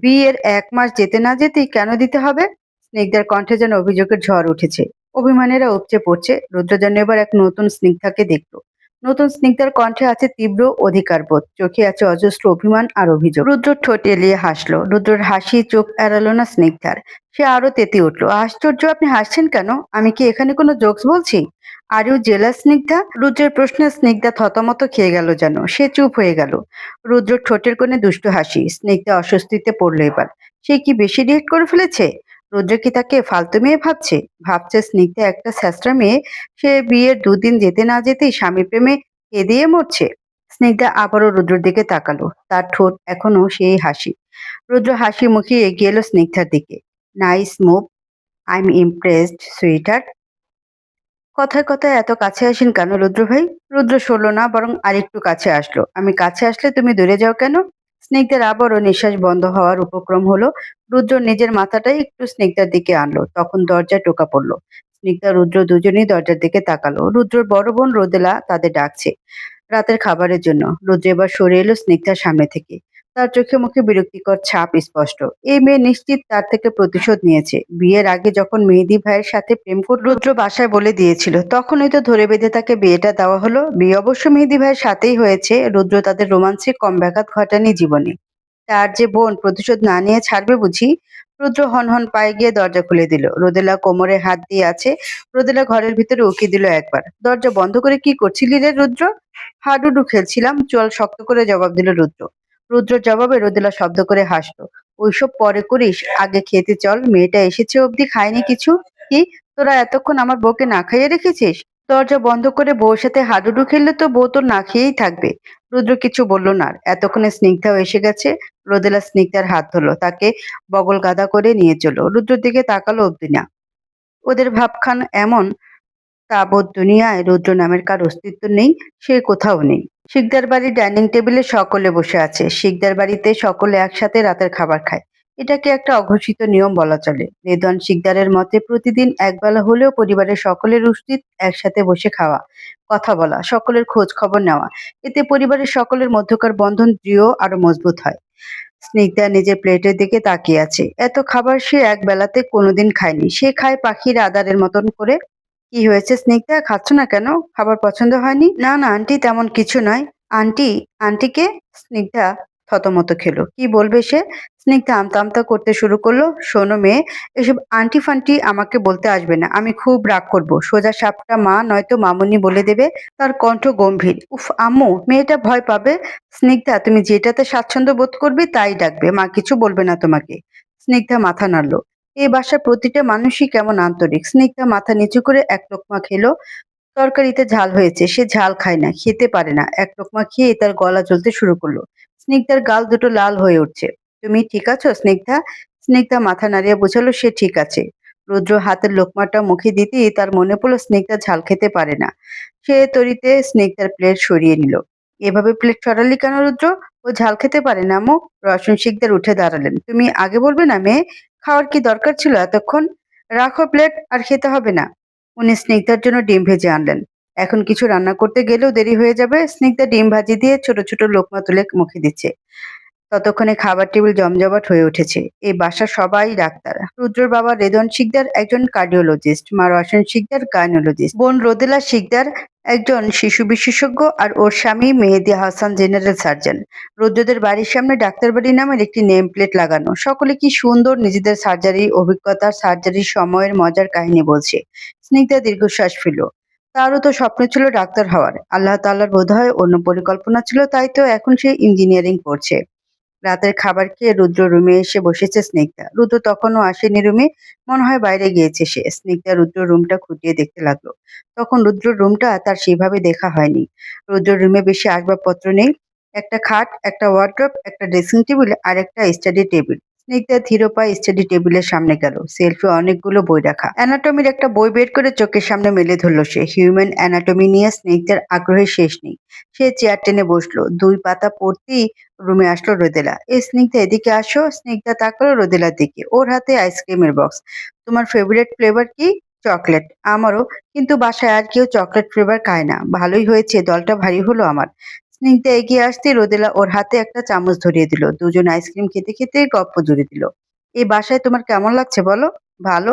বিয়ের ১ মাস যেতে না যেতেই কেন দিতে হবে? স্নিগ্ধার কণ্ঠে যেন অভিযোগের ঝড় উঠেছে। অভিমানেরা উপচে পড়ছে। রুদ্র যেন এবার এক নতুন স্নিগ্ধাকে দেখলো। নতুন স্নিগ্ধার কণ্ঠে আছে তীব্র অধিকারবোধ, চোখে আছে অজস্র অভিমান আর অভিযোগ। রুদ্র ঠোঁট এলিয়ে হাসলো। রুদ্রর হাসি চোখ এড়ালো না স্নিগ্ধার। সে আরো তেতে উঠল। আশ্চর্য, আপনি হাসছেন কেন? আমি কি এখানে কোনো জোকস বলছি? Are you jealous Snigdha? রুদ্রের প্রশ্নে স্নিগ্ধা থতমত খেয়ে গেল যেন। সে চুপ হয়ে গেল। রুদ্র ঠোঁটের কোণে দুষ্টু হাসি। স্নিগ্ধা অস্বস্তিতে পড়ল এবার। সে কি বেশি রিয়েক্ট করে ফেলেছে? রুদ্র কি তাকে ফালতু মেয়ে ভাবছে? ভাবছে স্নিগ্ধা একটা স্যাঁচরা মেয়ে। সে বিয়ের ২ দিন যেতে না যেতেই স্বামী প্রেমে কেঁদিয়ে মরছে। স্নিগ্ধা আবারও রুদ্রের দিকে তাকালো। তার ঠোঁট এখনো সেই হাসি। রুদ্র হাসি মুখে এগিয়ে এলো স্নিগ্ধার দিকে। Nice move. I am impressed sweeter. কথায় কথায় এত কাছে আসেন কেন রুদ্র ভাই? রুদ্র সরল না, বরং আরেকটু কাছে আসলো। আমি কাছে আসলে তুমি দূরে যাও কেন? স্নিগ্ধার আবারও নিঃশ্বাস বন্ধ হওয়ার উপক্রম হলো। রুদ্র নিজের মাথাটাই একটু স্নিগ্ধার দিকে আনলো। তখন দরজায় টোকা পড়লো। স্নিগ্ধা রুদ্র দুজনেই দরজার দিকে তাকালো। রুদ্রর বড় বোন রোদেলা তাদের ডাকছে রাতের খাবারের জন্য। রুদ্র এবার সরে এলো স্নিগ্ধার সামনে থেকে। তার চোখে মুখে বিরক্তিকর ছাপ স্পষ্ট। এই মেয়ে নিশ্চিত তার থেকে প্রতিশোধ নিয়েছে। বিয়ের আগে যখন মেহেদী ভাইয়ের সাথে প্রেম করত রুদ্র বাসায় বলে দিয়েছিল। তখনই তো ধরে বেঁধে তাকে বিয়েটা দেওয়া হলো। বিয়ে অবশ্য মেহেদী ভাইয়ের সাথেই হয়েছে। রুদ্র তাদের রোমান্সে কম ব্যাঘাত ঘটায়নি জীবনে। তার যে বোন প্রতিশোধ না নিয়ে ছাড়বে বুঝি? রুদ্র হনহন পায়ে গিয়ে দরজা খুলে দিল। রোদেলা কোমরে হাত দিয়ে আছে। রোদেলা ঘরের ভিতরে উকি দিল একবার। দরজা বন্ধ করে কি করছিলি রে রুদ্র? হাডুডু খেলছিলাম, চল শক্ত করে জবাব দিল রুদ্র। রুদ্র জবাবে রোদেলা শব্দ করে হাসলো। ওইসব পরে করিস, আগে খেতে চল। মেয়েটা এসেছে অবধি খায়নি কিছু। কি, তোরা এতক্ষণ আমার বউকে না খাইয়ে রেখেছিস? দরজা বন্ধ করে বউর সাথে হাডুডু খেললে তো বউ তোর না খেয়েই থাকবে। রুদ্র কিছু বলল না আর। এতক্ষণে স্নিগ্ধাও এসে গেছে। রোদেলা স্নিগ্ধার হাত ধরলো, তাকে বগল গাদা করে নিয়ে চলল। রুদ্রর দিকে তাকালো অব্দি না। ওদের ভাবখান এমন, তাবৎ দুনিয়ায় রুদ্র নামের কার অস্তিত্ব নেই, সে কোথাও নেই। শিকদার বাড়ির ডাইনিং টেবিলে সকলে বসে আছে। শিকদার বাড়িতে সকলে একসাথে রাতের খাবার খায়। এটাকে একটা অঘোষিত নিয়ম বলা চলে। রেদওয়ান শিকদারের মতে প্রতিদিন একবেলা হলেও পরিবারের সকলের উচিত একসাথে বসে খাওয়া, কথা বলা, সকলের খোঁজ খবর নেওয়া। এতে পরিবারের সকলের মধ্যকার বন্ধন দৃঢ় আরো মজবুত হয়। স্নিগ্ধা নিজের প্লেটের দিকে তাকিয়ে আছে। এত খাবার সে এক বেলাতে কোনোদিন খায়নি। সে খায় পাখির আদারের মতন করে। কি হয়েছে স্নিগ্ধা, খাচ্ছ না কেন? খাবার পছন্দ হয়নি? না না আন্টি, তেমন কিছু নয়। আন্টি? আন্টিকে? স্নিগ্ধা থতমত খেলো। কি বলবে সে? স্নিগ্ধা আমতা আমতা করতে শুরু করলো। শোনো মেয়ে, এসব আন্টি ফান্টি আমাকে বলতে আসবে না। আমি খুব রাগ করব। সোজা সাপটা মা নয়তো মামুনি বলে দেবে। তার কণ্ঠ গম্ভীর। উফ আম্মু, মেয়েটা ভয় পাবে। স্নিগ্ধা, তুমি যেটাতে স্বাচ্ছন্দ্য বোধ করবে তাই ডাকবে, মা কিছু বলবে না তোমাকে। স্নিগ্ধা মাথা নাড়ল। এই বাসার প্রতিটা মানুষই কেমন আন্তরিক। স্নিগ্ধা মাথা নিচু করে এক লোকমা খেলো। তরকারিতে ঝাল হয়েছে, সে ঝাল খায় না, খেতে পারে না। এক লোকমা খেয়ে তার গলা জ্বলতে শুরু করলো। স্নিগ্ধার গাল দুটো লাল হয়ে উঠছে। তুমি ঠিক আছো স্নিগ্ধা? স্নিগ্ধা মাথা নাড়িয়ে বোঝালো সে ঠিক আছে। রুদ্র হাতের লোকমাটা মুখে দিতেই তার মনে পড়লো স্নিগ্ধা ঝাল খেতে পারে না। সে তরিতে স্নিগ্ধার প্লেট সরিয়ে নিল। এভাবে প্লেট সরালি কেন রুদ্র? ও ঝাল খেতে পারে না আম্মু। রওশন শিকদার উঠে দাঁড়ালেন। তুমি আগে বলবে না মেয়ে? খাওয়ার কি দরকার ছিল এতক্ষণ? রাখো প্লেট, আর খেতে হবে না। উনি স্নিগ্ধার জন্য ডিম ভেজে আনলেন। এখন কিছু রান্না করতে গেলেও দেরি হয়ে যাবে। স্নিগ্ধা ডিম ভাজি দিয়ে ছোট ছোট লোকমা তুলে মুখে দিচ্ছে। ততক্ষণে খাবার টেবিল জমজমাট হয়ে উঠেছে। এই বাসার সবাই ডাক্তার। রুদ্রর বাবা রেদওয়ান শিকদার একজন কার্ডিওলজিস্ট, মা রওশন শিকদার গাইনোলজিস্ট, বোন রোদেলা শিকদার একজন শিশু বিশেষজ্ঞ, আর ওর স্বামী মেহেদী হাসান জেনারেল সার্জন। রুদ্রদের বাড়ির সামনে ডাক্তার বাড়ি নামের একটি নেম প্লেট লাগানো। সকলে কি সুন্দর নিজেদের সার্জারির অভিজ্ঞতা, সার্জারির সময়ের মজার কাহিনী বলছে। স্নিগ্ধা দীর্ঘশ্বাস ফেলল। তারও তো স্বপ্ন ছিল ডাক্তার হওয়ার। আল্লাহ তাআলার বোধহয় অন্য পরিকল্পনা ছিল, তাই তো এখন সে ইঞ্জিনিয়ারিং পড়ছে। রাতের খাবার খেয়ে রুদ্র রুমে এসে বসেছে স্নিগ্ধা। রুদ্র তখনও আসেনি রুমে। মনে হয় বাইরে গিয়েছে সে। স্নিগ্ধা রুদ্র রুমটা খুঁটিয়ে দেখতে লাগলো। তখন রুদ্র রুমটা তার সেভাবে দেখা হয়নি। রুদ্র রুমে বেশি আসবাবপত্র নেই। একটা খাট, একটা ওয়ার্ড্রোব, একটা ড্রেসিং টেবিল আর একটা স্টাডি টেবিল। স্নিগ্ধা ধীর পায়ে স্টাডি টেবিলের সামনে গেল। সেলফে অনেকগুলো বই রাখা। অ্যানাটমির একটা বই বের করে চোখের সামনে মেলে ধরলো সে। হিউম্যান অ্যানাটমি নিয়ে স্নিগ্ধার আগ্রহের শেষ নেই। সে চেয়ার টেনে বসলো। ২ পাতা পড়তেই রুমে আসলো রোদেলা। এই স্নিগ্ধা, এদিকে আসো। স্নিগ্ধা তাকালো রোদেলার দিকে। ওর হাতে আইসক্রিমের বক্স। তোমার ফেভারিট ফ্লেভার কি? চকলেট। আমারও। কিন্তু বাসায় আর কেউ চকলেট ফ্লেভার খায় না। ভালোই হয়েছে, দলটা ভারী হলো আমার। স্নিগ্ধা এগিয়ে আসতে রোদেলা ওর হাতে একটা চামচ ধরিয়ে দিল। দুজন আইসক্রিম খেতে খেতে গপ্প জুড়ে দিল। এই বাসায় তোমার কেমন লাগছে বলো? ভালো।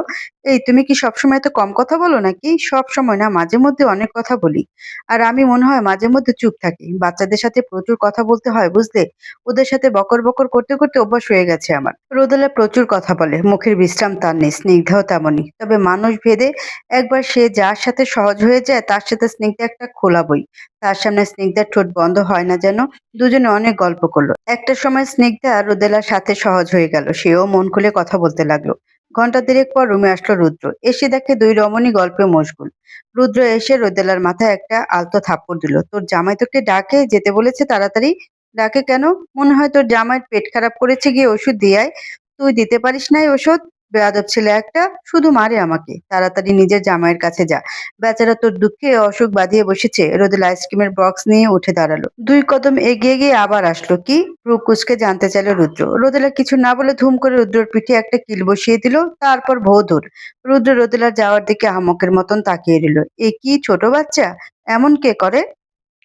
এই তুমি কি সবসময় এত কম কথা বলো নাকি? সব সময় না, মাঝে মধ্যে অনেক কথা বলি। আর আমি মনে হয় মাঝে মধ্যে চুপ থাকি। বাচ্চাদের সাথে প্রচুর কথা বলতে হয় বুঝলে। ওদের সাথে বকর বকর করতে করতে অভ্যাস হয়ে গেছে আমার। রোদেলা প্রচুর কথা বলে, মুখের বিশ্রাম তার নেই। স্নিগ্ধাও তেমনই। তবে মানুষ ভেদে একবার সে যার সাথে সহজ হয়ে যায় তার সাথে স্নিগ্ধা একটা খোলা বই। তার সামনে স্নিগ্ধার ঠোঁট বন্ধ হয় না যেন। দুজনে অনেক গল্প করলো। একটা সময় স্নিগ্ধা রোদেলার সাথে সহজ হয়ে গেল। সেও মন খুলে কথা বলতে লাগলো। ঘন্টা দেড়েক পর রুমে আসলো রুদ্র। এসে দেখে দুই রমণী গল্পে মশগুল। রুদ্র এসে রোদেলার মাথায় একটা আলতো থাপ্পড় দিল। তোর জামাই তোকে ডাকে, যেতে বলেছে তাড়াতাড়ি। ডাকে কেন? মনে হয় তোর জামাইয়ের পেট খারাপ করেছে, গিয়ে ওষুধ দিয়ে আয়। তুই দিতে পারিস নাই ওষুধ? বেয়াদব ছেলে একটা, শুধু মারে আমাকে। তাড়াতাড়ি নিজের জামাইয়ের কাছে যা। বেচারা তোর দুঃখে অসুখ বাঁধিয়ে বসেছে। রোদেলা আইসক্রিমের বক্স নিয়ে উঠে দাঁড়ালো। ২ কদম এগিয়ে গিয়ে আবার আসলো। কি? ভ্রু কুঁচকে জানতে চাইল রুদ্র। রোদেলা কিছু না বলে ধুম করে রুদ্রর পিঠে একটা কিল বসিয়ে দিল। তারপর ভোঁ দূর। রুদ্র রোদেলার যাওয়ার দিকে আহাম্মকের মতন তাকিয়ে রইল। এ কি ছোট বাচ্চা? এমন কে করে?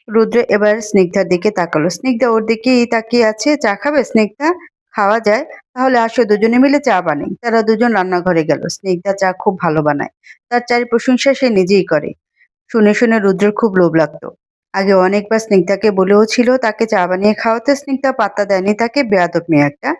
রুদ্র এবার স্নিগ্ধার দিকে তাকালো। স্নিগ্ধা ওর দিকেই তাকিয়ে আছে। চা খাবে স্নিগ্ধা? খাওয়া যায়। তাহলে আসো দুজনে মিলে চা বানাই। তারা দুজন রান্নাঘরে গেল। স্নিগ্ধা চা খুব ভালো বানায়। তার চায়ের প্রশংসা সে নিজেই করে। শুনে শুনে রুদ্রের খুব লোভ লাগতো। আগে অনেকবার স্নিগ্ধাকে বলেও ছিল তাকে চা বানিয়ে খাওয়াতে। স্নিগ্ধা পাত্তা দেয়নি তাকে। বেয়াদব মেয়ে একটা।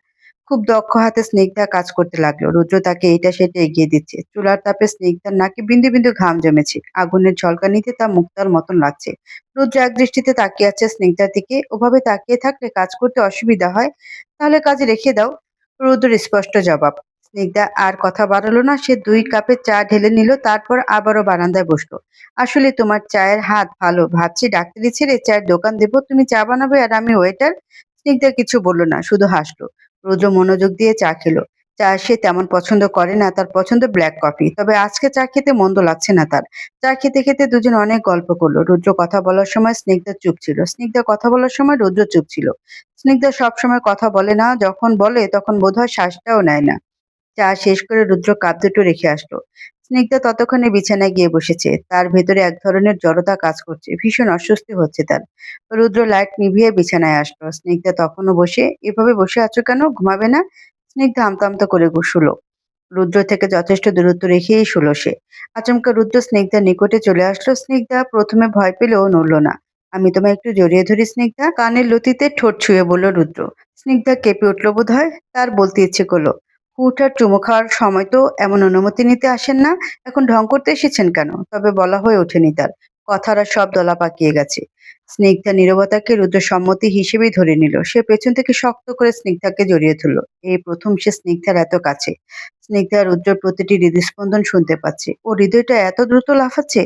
খুব দক্ষ হাতে স্নিগ্ধা কাজ করতে লাগলো। রুদ্র তাকে এটা সেটা এগিয়ে দিচ্ছে। চুলার তাপে স্নিগ্ধার নাকে বিন্দু বিন্দু ঘাম জমেছে। আগুনের ঝলকানিতে তার মুক্তার মতন লাগছে। রুদ্র এক দৃষ্টিতে তাকিয়ে আছে স্নিগ্ধার দিকে। ওভাবে তাকিয়ে থাকলে কাজ করতে অসুবিধা হয়, তাহলে কাজ রেখে দাও। রুদ্রের স্পষ্ট জবাব। স্নিগ্ধা আর কথা বাড়ালো না। সে 2 কাপে চা ঢেলে নিল, তারপর আবারও বারান্দায় বসলো। আসলে তোমার চায়ের হাত ভালো, ভাবছি ডাক্তারি ছেড়ে চায়ের দোকান দেবো। তুমি চা বানাবে আর আমি ওয়েটার। স্নিগ্ধা কিছু বলল না, শুধু হাসলো। রোজও মনোযোগ দিয়ে চা খেলো। চা সে তেমন পছন্দ করে না, তার পছন্দ ব্ল্যাক কফি। তবে আজকে চা খেতে মন্দ লাগছে না তার। চা খেতে খেতে দুজন অনেক গল্প করলো। রুদ্র কথা বলার সময় স্নিগ্ধা চুপ ছিল, স্নিগ্ধা কথা বলার সময় রুদ্র চুপ ছিল। স্নিগ্ধা সবসময় কথা বলে না, যখন বলে তখন বোধহয় শ্বাসটাও নেয় না। চা শেষ করে রুদ্র কাপ দুটো রেখে আসলো। স্নিগ্ধা ততক্ষণে বিছানায় গিয়ে বসেছে। তার ভেতরে এক ধরনের জড়তা কাজ করছে, ভীষণ অস্বস্তি হচ্ছে তার। রুদ্র লাইট নিভিয়ে বিছানায় আসলো। স্নিগ্ধা তখনও বসে। এভাবে বসে আছো কেন, ঘুমাবে না? স্নিগ্ধা আমতা আমতা করে শুলো। রুদ্র থেকে যথেষ্ট দূরত্ব রেখেই শুলো সে। আচমকা রুদ্র স্নিগ্ধার নিকটে চলে আসলো। স্নিগ্ধা প্রথমে ভয় পেলেও নড়ল না। আমি তোমায় একটু জড়িয়ে ধরি স্নিগ্ধা, কানের লতিতে ঠোঁট ছুঁয়ে বলল রুদ্র। স্নিগ্ধা কেঁপে উঠল বোধহয়, তার বলতে ইচ্ছে করলো, হুট হাট চুমু খাওয়ার সময় তো এমন অনুমতি নিতে আসেন না, এখন ঢং করতে এসেছেন কেন? তবে বলা হয়ে ওঠেনি তার। কথার আর সব দলা পাকিয়ে গেছে। স্নিগ্ধা নীরবতাকে রুদ্র সম্মতি হিসেবেই ধরে নিল। সে পেছন থেকে শক্ত করে স্নিগ্ধাকে জড়িয়ে ধরল। এই প্রথম সে স্নিগ্ধার এত কাছে। স্নিগ্ধা রুদ্রের প্রতিটি হৃদস্পন্দন শুনতে পাচ্ছে। ও হৃদয়টা এত দ্রুত লাফাচ্ছে।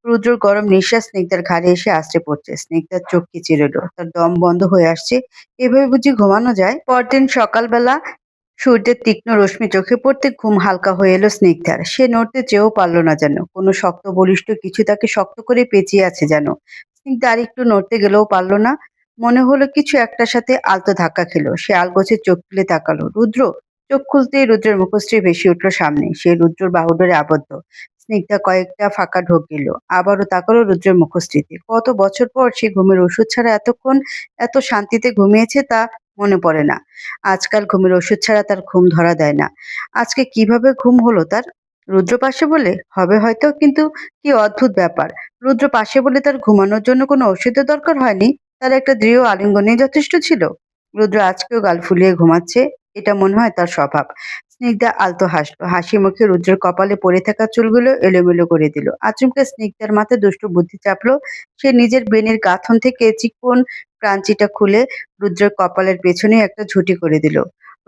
রুদ্রর গরম নিঃশ্বাস স্নিগ্ধার ঘাড়ে এসে আছড়ে পড়ছে। স্নিগ্ধার চোখ কিচির এলো, তার দম বন্ধ হয়ে আসছে। এভাবে বুঝি ঘুমানো যায়? পরদিন সকালবেলা সূর্যের তীক্ষ্ণ রশ্মি চোখে পড়তে ঘুম হালকা হয়ে এলো স্নিগ্ধার। সে নড়তে চেয়েও পারল না যেন। কোনো শক্ত বলিষ্ঠ কিছু তাকে শক্ত করে পেঁচিয়ে আছে যেন। স্নিগ্ধা আর একটু নড়তে গেলেও পারল না। মনে হলো কিছু একটার সাথে আলতো ধাক্কা খেলো। সে আলগোছে চোখ তুলে তাকালো। রুদ্র! চোখ খুলতেই রুদ্রের মুখশ্রী ভেসে উঠল সামনে। সে রুদ্রর বাহুডোরে আবদ্ধ। স্নিগ্ধা কয়েকটা ফাঁকা ঢোক গেল। আবারও তাকালো রুদ্রের মুখশ্রীতে। কত বছর পর সে ঘুমের ওষুধ ছাড়া এতক্ষণ এত শান্তিতে ঘুমিয়েছে তা মনে পড়ে না। আজকাল ঘুমের ওষুধ ছাড়া তার ঘুম ধরা দেয় না। আজকে কিভাবে ঘুম হলো তার? রুদ্র পাশে বলে? হবে হয়তো, কিন্তু কি অদ্ভুত ব্যাপার। রুদ্র পাশে বলে তার ঘুমানোর জন্য কোনো ওষুধের দরকার হয়নি। তার একটা দৃঢ় আলিঙ্গনেই যথেষ্ট ছিল। রুদ্র আজকেও গাল ফুলিয়ে ঘুমাচ্ছে। এটা মনে হয় তার স্বভাব। স্নিগ্ধা আলতো হাসলো। হাসি মুখে রুদ্রের কপালে পড়ে থাকা চুলগুলো এলোমেলো করে দিল। আচমকা স্নিগ্ধার মাথায় দুষ্টু বুদ্ধি চাপলো। সে নিজের বেণীর গাঁথন থেকে চিকন কাঞ্চিটা খুলে রুদ্রের কপালের পেছনে একটা ঝুঁটি করে দিল।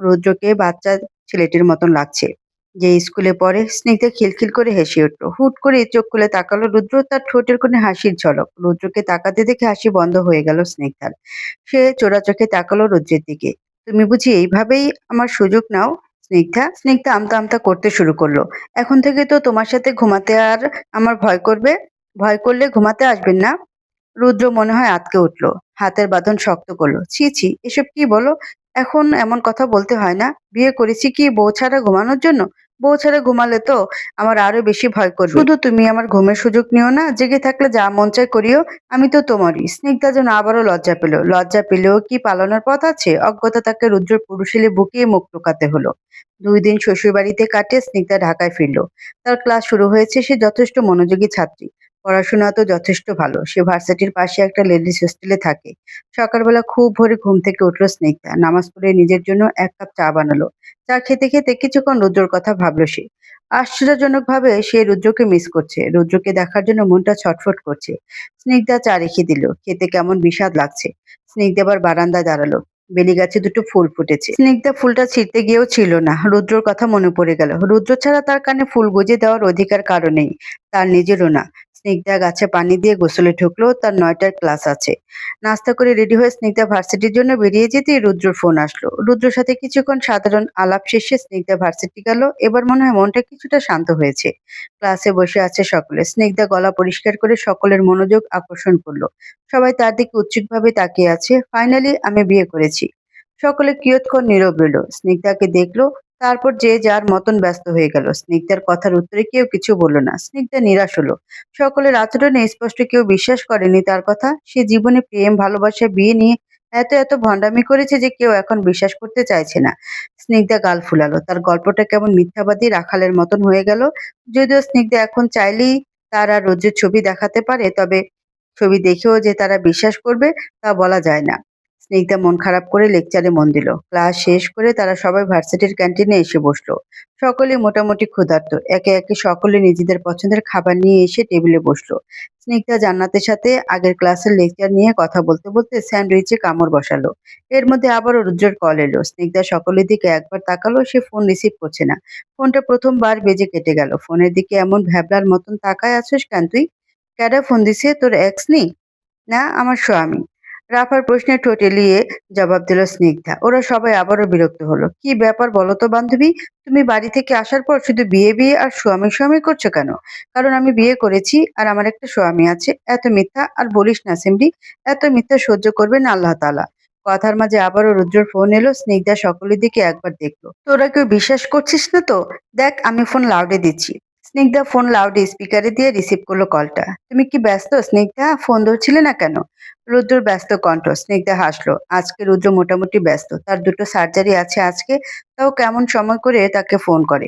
রুদ্রকে বাচ্চা ছেলেটির মতন লাগছে, যে স্কুলে পড়ে। স্নিগ্ধা খিলখিল করে হেসে উঠল। হুট করে চোখ খুলে তাকালো রুদ্র, তার ঠোঁটের কোণে হাসির ঝলক। রুদ্রকে তাকাতে দেখে হাসি বন্ধ হয়ে গেল স্নিগ্ধার। সে চোরা চোখে তাকালো রুদ্রের দিকে। তুমি বুঝি এইভাবেই আমার সুযোগ নাও স্নিগ্ধা? স্নিগ্ধা আমতা আমতা করতে শুরু করলো। এখন থেকে তো তোমার সাথে ঘুমাতে আর আমার ভয় করবে? ভয় করলে ঘুমাতে আসবেন না? রুদ্র মনে হয় আঁতকে উঠল। হাতের বাঁধন শক্ত করলো। ছি ছি, এসব কি বলো? এখন এমন কথা বলতে হয় না। বিয়ে করেছি কি বউ ছাড়া ঘুমানোর জন্য? বউ ছাড়া ঘুমালে তো আমার আরো বেশি ভয় করবে। শুধু তুমি আমার ঘুমের সুযোগ নিও না, জেগে থাকলে যা মন চায় করিও। আমি তো তোমারই। স্নিগ্ধা যেন আবারও লজ্জা পেল। লজ্জা পেলেও কি পালানোর পথ আছে? অজ্ঞতা তাকে রুদ্রের পুরুষেলে বুকিয়ে মুখ লুকাতে হলো। 2 দিন শ্বশুর বাড়িতে কাটিয়ে স্নিগ্ধা ঢাকায় ফিরল। তার ক্লাস শুরু হয়েছে। সে যথেষ্ট মনোযোগী ছাত্রী। পড়াশোনা তো যথেষ্ট ভালো। সে ভার্সিটির পাশে একটা লেডিস হোস্টেলে থাকে। সকালবেলা খুব ভোরে ঘুম থেকে উঠল স্নিগ্ধা। নামাজ পড়ে নিজের জন্য 1 কাপ চা বানালো। চা খেতে খেতে কিছুক্ষণ রুদ্রর কথা ভাবলো সে। আশ্চর্যজনকভাবে সে রুদ্রকে মিস করছে। রুদ্রকে দেখার জন্য মনটা ছটফট করছে। স্নিগ্ধা চা রেখে দিল। খেতে কেমন বিষাদ লাগছে। স্নিগ্ধা আবার বারান্দায় দাঁড়ালো। বেলি গাছে দুটো ফুল ফুটেছে। স্নিগ্ধা ফুলটা ছিঁড়তে গিয়েও ছিল না। রুদ্রর কথা মনে পড়ে গেল। রুদ্র ছাড়া তার কানে ফুল গুঁজে দেওয়ার অধিকার কারো নেই, তার নিজেরও না। স্নিগ্ধা গাছে পানি দিয়ে গোসলে ঢুকলো। তার 9টার ক্লাস আছে। নাস্তা করে রেডি হয়ে স্নিগ্ধা ভার্সিটির জন্য বেরিয়ে যেতেই রুদ্রর ফোন আসলো। রুদ্রর সাথে কিছুক্ষণ সাধারণ আলাপ শেষে স্নিগ্ধা ভার্সিটি গেল। এবার মনে হয় মনটা কিছুটা শান্ত হয়েছে। ক্লাসে বসে আছে সকলে। স্নিগ্ধা গলা পরিষ্কার করে সকলের মনোযোগ আকর্ষণ করলো। সবাই তার দিকে উৎসুকভাবে তাকিয়ে আছে। ফাইনালি আমি বিয়ে করেছি। সকলে কিয়ৎক্ষণ নীরব রইল। স্নিগ্ধাকে দেখলো, তারপর যে যার মতন ব্যস্ত হয়ে গেল। স্নিগ্ধার কথার উত্তরে কেউ কিছু বলল না। স্নিগ্ধা নিরাশ হলো। সকলের আচরণে স্পষ্ট কেউ বিশ্বাস করেনি তার কথা। সে জীবনে প্রেম, ভালোবাসা, বিয়ে নিয়ে এত এত ভণ্ডামি করেছে যে কেউ এখন বিশ্বাস করতে চাইছে না। স্নিগ্ধা গাল ফুলালো। তার গল্পটা কেমন মিথ্যাবাদী রাখালের মতন হয়ে গেল। যদিও স্নিগ্ধা এখন চাইলেই তার আর রোজের ছবি দেখাতে পারে, তবে ছবি দেখেও যে তারা বিশ্বাস করবে তা বলা যায় না। স্নিগ্ধা মন খারাপ করে লেকচারে মন দিল। ক্লাস শেষ করে তারা সবাই ভার্সিটির ক্যান্টিনে এসে বসলো। সকলে মোটামুটি ক্ষুধার্ত। একে একে সকলে নিজেদের পছন্দের খাবার নিয়ে এসে টেবিলে বসলো। স্নিগ্ধা জান্নাতের সাথে আগের ক্লাসের লেকচার নিয়ে কথা বলতে বলতে স্যান্ডউইচে কামড় বসালো। এর মধ্যে আবারও রুদ্রের কল এলো। স্নিগ্ধা সকলের দিকে একবার তাকালো, সে ফোন রিসিভ করছে না। ফোনটা প্রথমবার বেজে কেটে গেল। ফোনের দিকে এমন ভ্যাবলার মতন তাকায় আছিস কেন তুই? ক্যাডা ফোন দিছে, তোর এক্স নি? না, আমার স্বামী। রাফার প্রশ্নে ঠোঁট এলিয়ে জবাব দিল স্নিগ্ধা। ওরা সবাই আবারও বিরক্ত হলো। কি ব্যাপার বলো তো বান্ধবী? তুমি বাড়ি থেকে আসার পর শুধু বিয়ে বিয়ে আর স্বামী স্বামী করছো কেন? কারণ আমি বিয়ে করেছি আর আমার একটা স্বামী আছে। এত মিথ্যা আর বলিস না সিমরি। এত মিথ্যা সহ্য করবেন না আল্লাহ তাআলা। কথার মাঝে আবারও রুদ্রর ফোন এলো। স্নিগ্ধা সকলের দিকে একবার দেখলো। তোরা কেউ বিশ্বাস করছিস না তো? দেখ, আমি ফোন লাউডে দিচ্ছি। স্নিগ্ধা ফোন লাউডে স্পিকারে দিয়ে রিসিভ করলো কলটা। তুমি কি ব্যস্ত স্নিগ্ধা? ফোন ধরছিলে না কেন? রুদ্রর ব্যস্ত কণ্ঠ। স্নিগ্ধা হাসলো। আজকে রুদ্র মোটামুটি ব্যস্ত। তার দুটো সার্জারি আছে আজকে। তাও কেমন সময় করে তাকে ফোন করে।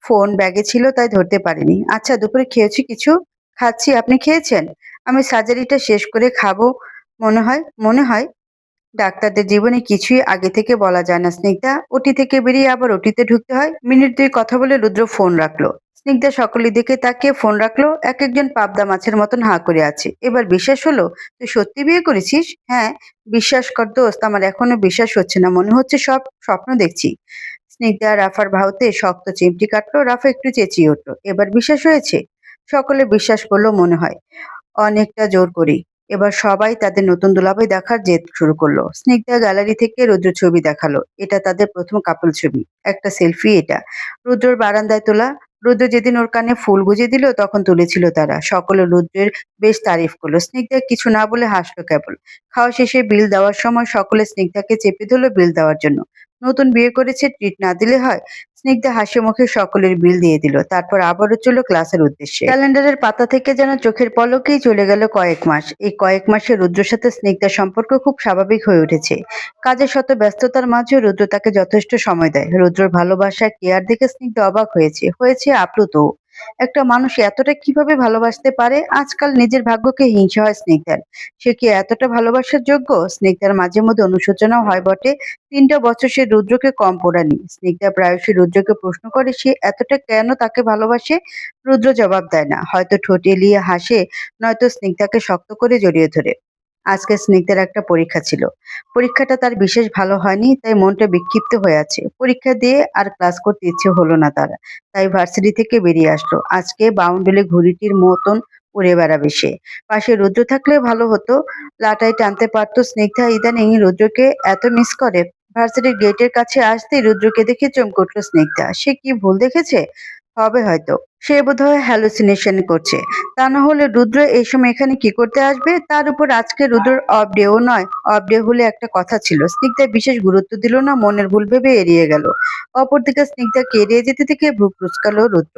ফোন ব্যাগে ছিল তাই ধরতে পারিনি। আচ্ছা, দুপুরে খেয়েছি কিছু? খাচ্ছি, আপনি খেয়েছেন? আমি সার্জারিটা শেষ করে খাবো। মনে হয় ডাক্তারদের জীবনে কিছুই আগে থেকে বলা যায় না স্নিগ্ধা। ওটি থেকে বেরিয়ে আবার ওটিতে ঢুকতে হয়। মিনিট দুই কথা বলে রুদ্র ফোন রাখলো। স্নিগ্ধা সকলের দিকে তাকিয়ে ফোন রাখলো। এক একজন পাবদা মাছের মতন হাঁ করে আছে। এবার বিশ্বাস হলো? তুই সত্যি বিয়ে করেছিস? হ্যাঁ। বিশ্বাস কর দোস্ত, আমার এখনো বিশ্বাস হচ্ছে না। মনে হচ্ছে সব স্বপ্ন দেখছি। স্নিগ্ধা রাফার বাহুতে শক্ত চিমটি কাটলো। রাফা একটু চেঁচিয়ে উঠলো। এবার বিশ্বাস হয়েছে? সকলে বিশ্বাস করলো মনে হয়। অনেকটা জোর করি। এবার সবাই তাদের নতুন দুলাভাই দেখার জেদ শুরু করলো। স্নিগ্ধা গ্যালারি থেকে রুদ্র ছবি দেখালো। এটা তাদের প্রথম কাপল ছবি। একটা সেলফি এটা। রুদ্রর বারান্দায় তোলা। রুদ্র যেদিন ওর কানে ফুল গুজে দিল তখন তুলেছিল তারা। সকলে রুদ্রের বেশ তারিফ করলো। স্নিগ্ধা কিছু না বলে হাসলো কেবল। খাওয়া শেষে বিল দেওয়ার সময় সকলে স্নিগ্ধাকে চেপে ধরলো বিল দেওয়ার জন্য। নতুন বিয়ে করেছে, ট্রিট না দিলে হয়? স্নিগ্ধা হাসি মুখে সকলের বিল দিয়ে দিল। তারপর আবারও চলল ক্লাসের উদ্দেশ্যে। ক্যালেন্ডারের পাতা থেকে যেন চোখের পলকেই চলে গেল কয়েক মাস। এই কয়েক মাসে রুদ্রের সাথে স্নিগ্ধার সম্পর্ক খুব স্বাভাবিক হয়ে উঠেছে। কাজের শত ব্যস্ততার মাঝেও রুদ্র তাকে যথেষ্ট সময় দেয়। রুদ্রর ভালোবাসা, কেয়ার দেখে স্নিগ্ধা অবাক হয়েছে আপ্লুত। একটা মানুষ এতটা কিভাবে ভালোবাসতে পারে? আজকাল নিজের ভাগ্যকে হিংসা হয় স্নিগ্ধার। সে কি এতটা ভালোবাসার যোগ্য? স্নিগ্ধার মাঝে মধ্যে অনুশোচনাও হয় বটে। ৩টা বছর সে রুদ্রকে কম পড়ায়নি। স্নিগ্ধা প্রায়শই রুদ্রকে প্রশ্ন করে সে এতটা কেন তাকে ভালোবাসে। রুদ্র জবাব দেয় না। হয়তো ঠোঁট এলিয়ে হাসে, নয়তো স্নিগ্ধাকে শক্ত করে জড়িয়ে ধরে। আজকে স্নিগ্ধার একটা পরীক্ষা ছিল। পরীক্ষাটা তার বিশেষ ভালো হয়নি, তাই মনটা বিক্ষিপ্ত হয়ে আছে। পরীক্ষা দিয়ে আর ক্লাস করতে ইচ্ছে হলো না তার। তাই ভার্সিটি থেকে বেরিয়ে আসলো। আজকে বাউন্ডুলে ঘুড়িটির মতন উড়ে বেড়াবে সে। পাশে রুদ্র থাকলে ভালো হতো। লাটাই টানতে পারতো। স্নিগ্ধা ইদানিং রুদ্রকে এত মিস করে। ভার্সিটির গেটের কাছে আসতেই রুদ্রকে দেখে চমকে উঠল স্নিগ্ধা। সে কি ভুল দেখেছে? হবে হয়তো। সে বোধহয় হ্যালুসিনেশন করছে। তা না হলে রুদ্র এই সময় এখানে কি করতে আসবে? তার উপর আজকে রুদ্রর অফ ডেও নয়। অফ ডে হলে একটা কথা ছিল। স্নিগ্ধা বিশেষ গুরুত্ব দিল না, মনের ভুল ভেবে এড়িয়ে গেল। অপরদিকে স্নিগ্ধাকে এড়িয়ে যেতে থেকে ভ্রু কুঁচকালো রুদ্র।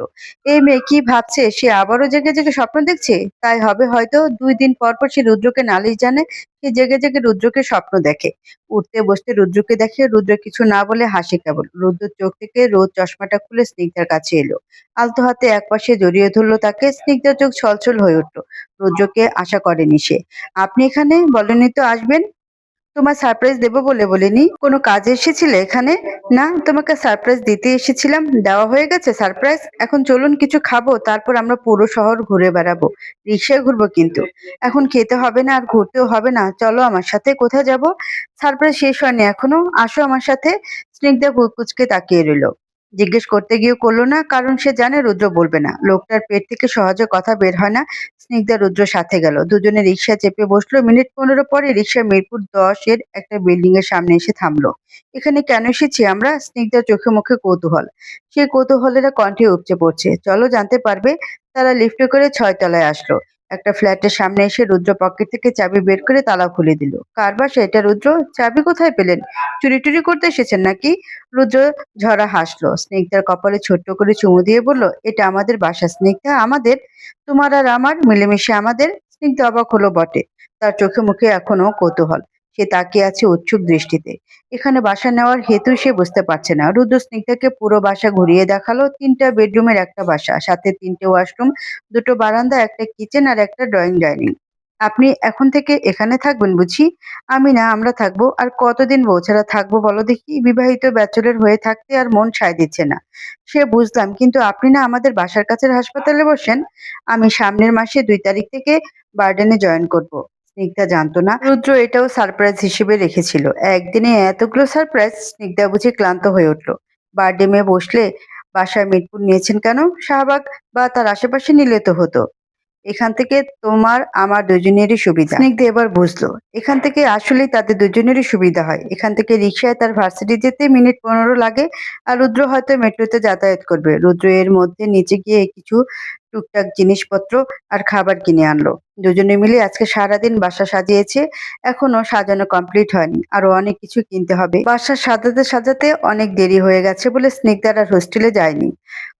এই মেয়ে কি ভাবছে? সে আবারও জেগে জেগে স্বপ্ন দেখছে? তাই হবে হয়তো। ২ দিন পর পর সে রুদ্রকে নালিশ জানে। সে জেগে জেগে রুদ্রকে স্বপ্ন দেখে। উঠতে বসতে রুদ্রকে দেখে। রুদ্র কিছু না বলে হাসে কেবল। রুদ্রর চোখ থেকে রোদ চশমাটা খুলে স্নিগ্ধার কাছে এলো। আলতো হাতে একপাশে জড়িয়ে ধরলো তাকে। স্নিগ্ধার চোখ ছলছল হয়ে উঠল। রুদ্রকে আশা করেনি সে। আপনি এখানে? বলেননি তো আসবেন। তোমার সারপ্রাইজ দেবো বলে বলিনি? কোনো কাজে এসেছিলে এখানে? না, তোমাকে সারপ্রাইজ দিতে এসেছিলাম। দেওয়া হয়ে গেছে সারপ্রাইজ। এখন চলুন কিছু খাবো, তারপর আমরা পুরো শহর ঘুরে বেড়াবো। রিক্সায় ঘুরবো কিন্তু। এখন খেতে হবে না আর ঘুরতেও হবে না। চলো আমার সাথে। কোথায় যাব? সারপ্রাইজ শেষ হয়নি এখনো। আসো আমার সাথে। স্নিগ্ধা কুচকে তাকিয়ে রইল। জিজ্ঞেস করতে গিয়েও করলো না, কারণ সে জানে রুদ্র বলবে না। লোকটার পেট থেকে সহজে কথা বের হয় না। স্নিগ্ধা রুদ্রর সাথে গেল। দুজনে রিক্সা চেপে বসলো। মিনিট ১৫ পরে রিক্সা মিরপুর ১০ এর একটা বিল্ডিং এর সামনে এসে থামলো। এখানে কেন এসেছি আমরা? স্নিগ্ধার চোখে মুখে কৌতূহল। সেই কৌতূহলের কণ্ঠে উপচে পড়ছে। চলো, জানতে পারবে। তারা লিফটে করে ৬ তলায় আসলো। একটা ফ্ল্যাটের সামনে এসে রুদ্র পকেট থেকে চাবি বের করে তালা খুলে দিল। কার বাসা এটা রুদ্র? চাবি কোথায় পেলেন? চুরি টুরি করতে এসেছেন নাকি? রুদ্র ঝরা হাসলো। স্নিগ্ধার কপালে ছোট্ট করে চুমু দিয়ে বলল, এটা আমাদের বাসা স্নিগ্ধা। আমাদের? তোমার আর আমার মিলেমিশে আমাদের? স্নিগ্ধা অবাক হলো বটে। তার চোখে মুখে এখনো কৌতূহল। সে তাকিয়ে আছে উৎসুক দৃষ্টিতে। এখানে বাসা নেওয়ার হেতু সে বুঝতে পারছে না। রুদ্র স্নিগ্ধাকে পুরো বাসা ঘুরিয়ে দেখালো। ৩টা বেডরুমের একটা বাসা, সাথে ৩টে ওয়াশরুম, ২টো বারান্দা, একটা কিচেন আর একটা ড্রয়িং ডাইনিং। আপনি এখন থেকে এখানে থাকবেন বুঝি? আমি না আমরা থাকবো। আর কতদিন বউ ছাড়া থাকবো বলো দেখি? বিবাহিত ব্যাচেলর হয়ে থাকতে আর মন সায় দিচ্ছে না। সে বুঝলাম কিন্তু আপনি না আমাদের বাসার কাছের হাসপাতালে বসেন। আমি সামনের মাসে ২ তারিখ থেকে বারডেনে জয়েন করব। স্নিগ্ধা জানতো না রুদ্র এটাও সারপ্রাইজ হিসেবে রেখেছিল। একদিনে এতগুলো সারপ্রাইজ স্নিগ্ধা বুঝি ক্লান্ত হয়ে উঠল। বারডেমে বসলে বাসায় মিটফুট নিয়েছেন কেন? শাহবাগ বা তার আশেপাশে নিলে তো হতো। এখান থেকে তোমার আমার দুজনেরই সুবিধা। স্নিগ্ধা এবার বুঝলো এখান থেকে আসলেই তাদের দুজনেরই সুবিধা হয়। এখান থেকে রিক্সায় তার ভার্সিটি যেতে মিনিট ১৫ লাগে। আর রুদ্র হয়তো মেট্রোতে যাতায়াত করবে। রুদ্র এর মধ্যে নিচে গিয়ে কিছু টুকটাক জিনিসপত্র আর খাবার কিনে আনলো। দুজনে মিলে আজকে সারাদিন বাসা সাজিয়েছে। এখনো সাজানো কমপ্লিট হয়নি। আরো অনেক কিছু কিনতে হবে। বাসা সাজাতে সাজাতে অনেক দেরি হয়ে গেছে বলে স্নিগ্ধার আর হোস্টেলে যায়নি।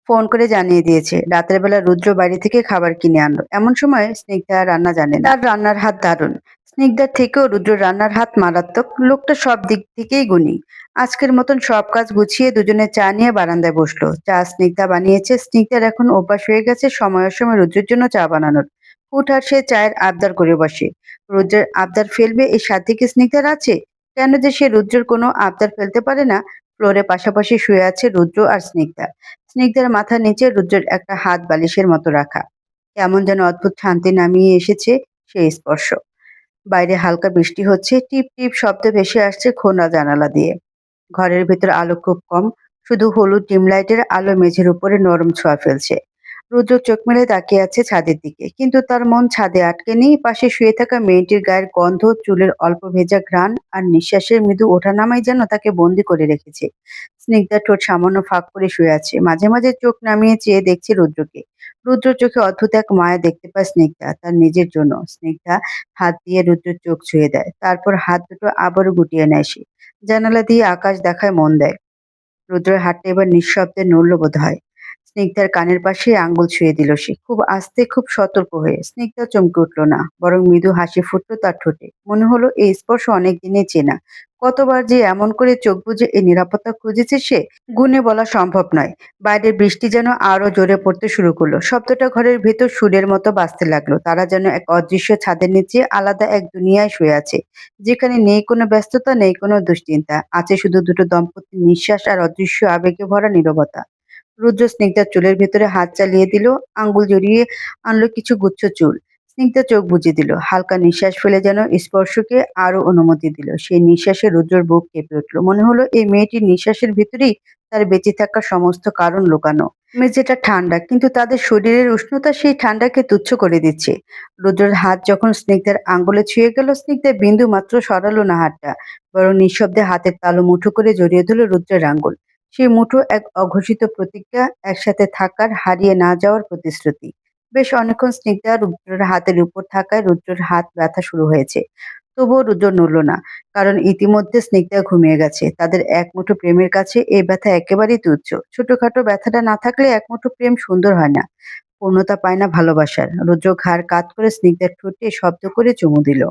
ফোন করে জানিয়ে দিয়েছে। রাতের বেলা রুদ্র বাড়ি থেকে খাবার কিনে আনলো। এমন সময় স্নিগ্ধা রান্না জানে না। তার রান্নার হাত দারুণ। স্নিগ্ধার থেকেও রুদ্রর রান্নার হাত মারাত্মক। লোকটা সব দিক থেকেই গুণী। আজকের মতন সব কাজ গুছিয়ে দুজনে চা নিয়ে বারান্দায় বসলো। চা স্নিগ্ধা বানিয়েছে। স্নিগ্ধার এখন অভ্যাস হয়ে গেছে সময়ের সময় রুদ্রের জন্য চা বানানোর। হুটহাট সে চায়ের আবদার করে বসে। রুদ্রের আবদার ফেলবে এই সাধ্যে কি স্নিগ্ধার আছে? কেন যে সে রুদ্রের কোনো আবদার ফেলতে পারে না? ফ্লোরে পাশাপাশি শুয়ে আছে রুদ্র আর স্নিগ্ধা। স্নিগ্ধার মাথার নিচে রুদ্রের একটা হাত বালিশের মতো রাখা। কেমন যেন অদ্ভুত শান্তি নামিয়ে এসেছে সেই স্পর্শ। বাইরে হালকা বৃষ্টি হচ্ছে। টিপ টিপ শব্দ ভেসে আসছে খোলা জানালা দিয়ে। ঘরের ভেতর আলো খুব কম। শুধু হলুদ ডিম লাইটের আলো মেঝের উপরে নরম ছোঁয়া ফেলছে। রুদ্র চোখ মেলে তাকিয়ে আছে ছাদের দিকে। কিন্তু তার মন ছাদে আটকে নেই। পাশে শুয়ে থাকা মেয়েটির গায়ের গন্ধ, চুলের অল্প ভেজা ঘ্রাণ আর নিঃশ্বাসের মৃদু ওঠানামাই যেন তাকে বন্দি করে রেখেছে। স্নিগ্ধার ঠোঁট সামান্য ফাঁক করে শুয়ে আছে। মাঝে মাঝে চোখ নামিয়ে চেয়ে দেখছে রুদ্রকে। রুদ্র চোখে অদ্ভুত এক মায়া দেখতে পায় স্নিগ্ধা তার নিজের জন্য। স্নিগ্ধা হাত দিয়ে রুদ্রের চোখ ছুঁয়ে দেয়। তারপর হাত দুটো আবারও গুটিয়ে নেয় সে। জানালা দিয়ে আকাশ দেখায় মন দেয়। রুদ্রের হাতটা এবার নিঃশব্দে নড়ল বোধহয়। স্নিগ্ধার কানের পাশে আঙ্গুল ছুঁয়ে দিল সে। খুব আস্তে, খুব সতর্ক হয়ে। স্নিগ্ধা চমকে উঠল না, বরং মৃদু হাসি ফুটল তার ঠোঁটে। মনে হলো এই স্পর্শ অনেক দিনের চেনা। কতবার যে এমন করে চোখ বুজে এই নিরাপত্তা খুঁজেছে সে, গুণে বলা সম্ভব নয়। বাইরের বৃষ্টি যেন আরো জোরে পড়তে শুরু করলো। শব্দটা ঘরের ভেতর সুরের মতো বাজতে লাগলো। তারা যেন এক অদৃশ্য ছাদের নিচে আলাদা এক দুনিয়ায় শুয়ে আছে। যেখানে নেই কোনো ব্যস্ততা, নেই কোনো দুশ্চিন্তা। আছে শুধু দুটো দম্পতির নিঃশ্বাস আর অদৃশ্য আবেগে ভরা নীরবতা। রুদ্র স্নিগ্ধার চুলের ভেতরে হাত চালিয়ে দিল, আঙ্গুল জড়িয়ে আনলো কিছু গুচ্ছ চুল। স্নিগ্ধা চোখ বুজে দিল, হালকা নিঃশ্বাস ফেলে যেন স্পর্শকে আরো অনুমতি দিল। সেই নিঃশ্বাসে রুদ্রর বুক কেঁপে উঠল। মনে হলো এই মেয়েটির নিঃশ্বাসের ভিতরেই তার বেঁচে থাকার সমস্ত কারণ লুকানো। মেঝেটা ঠান্ডা, কিন্তু তাদের শরীরের উষ্ণতা সেই ঠান্ডাকে তুচ্ছ করে দিচ্ছে। রুদ্রের হাত যখন স্নিগ্ধার আঙ্গুলে ছুঁয়ে গেল, স্নিগ্ধা বিন্দু মাত্র সরালো না হাতটা, বরং নিঃশব্দে হাতের তালু মুঠো করে জড়িয়ে ধরল রুদ্রের আঙ্গুল। সেই মুঠো এক অঘোষিত প্রতিজ্ঞা, একসাথে থাকার, হারিয়ে না যাওয়ার প্রতিশ্রুতি। বেশ অনেকক্ষণ স্নিগ্ধা রুদ্রের হাতের উপর থাকায় রুদ্রের হাত ব্যথা শুরু হয়েছে। তবুও রুদ্র নড়ল না, কারণ ইতিমধ্যে স্নিগ্ধা ঘুমিয়ে গেছে। তাদের এক মুঠো প্রেমের কাছে এই ব্যথা একেবারেই তুচ্ছ। ছোটখাটো ব্যথাটা না থাকলে এক মুঠো প্রেম সুন্দর হয় না, পূর্ণতা পায় না ভালোবাসার। রুদ্র ঘাড় কাত করে স্নিগ্ধার ঠোঁটে শব্দ করে চুমু দিল।